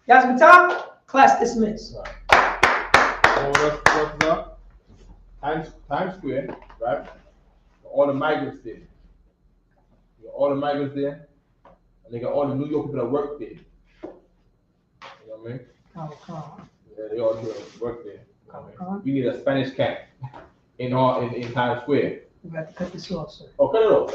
Yasmata, class dismissed. What's up? Times Square, right? All the migrants there. You got all the migrants there, and they got all the New York people that work there. You know what I mean? Yeah, they all do work there. You know what I mean? We need a Spanish camp in Times Square. We got to cut this off, sir. Oh, cut it off.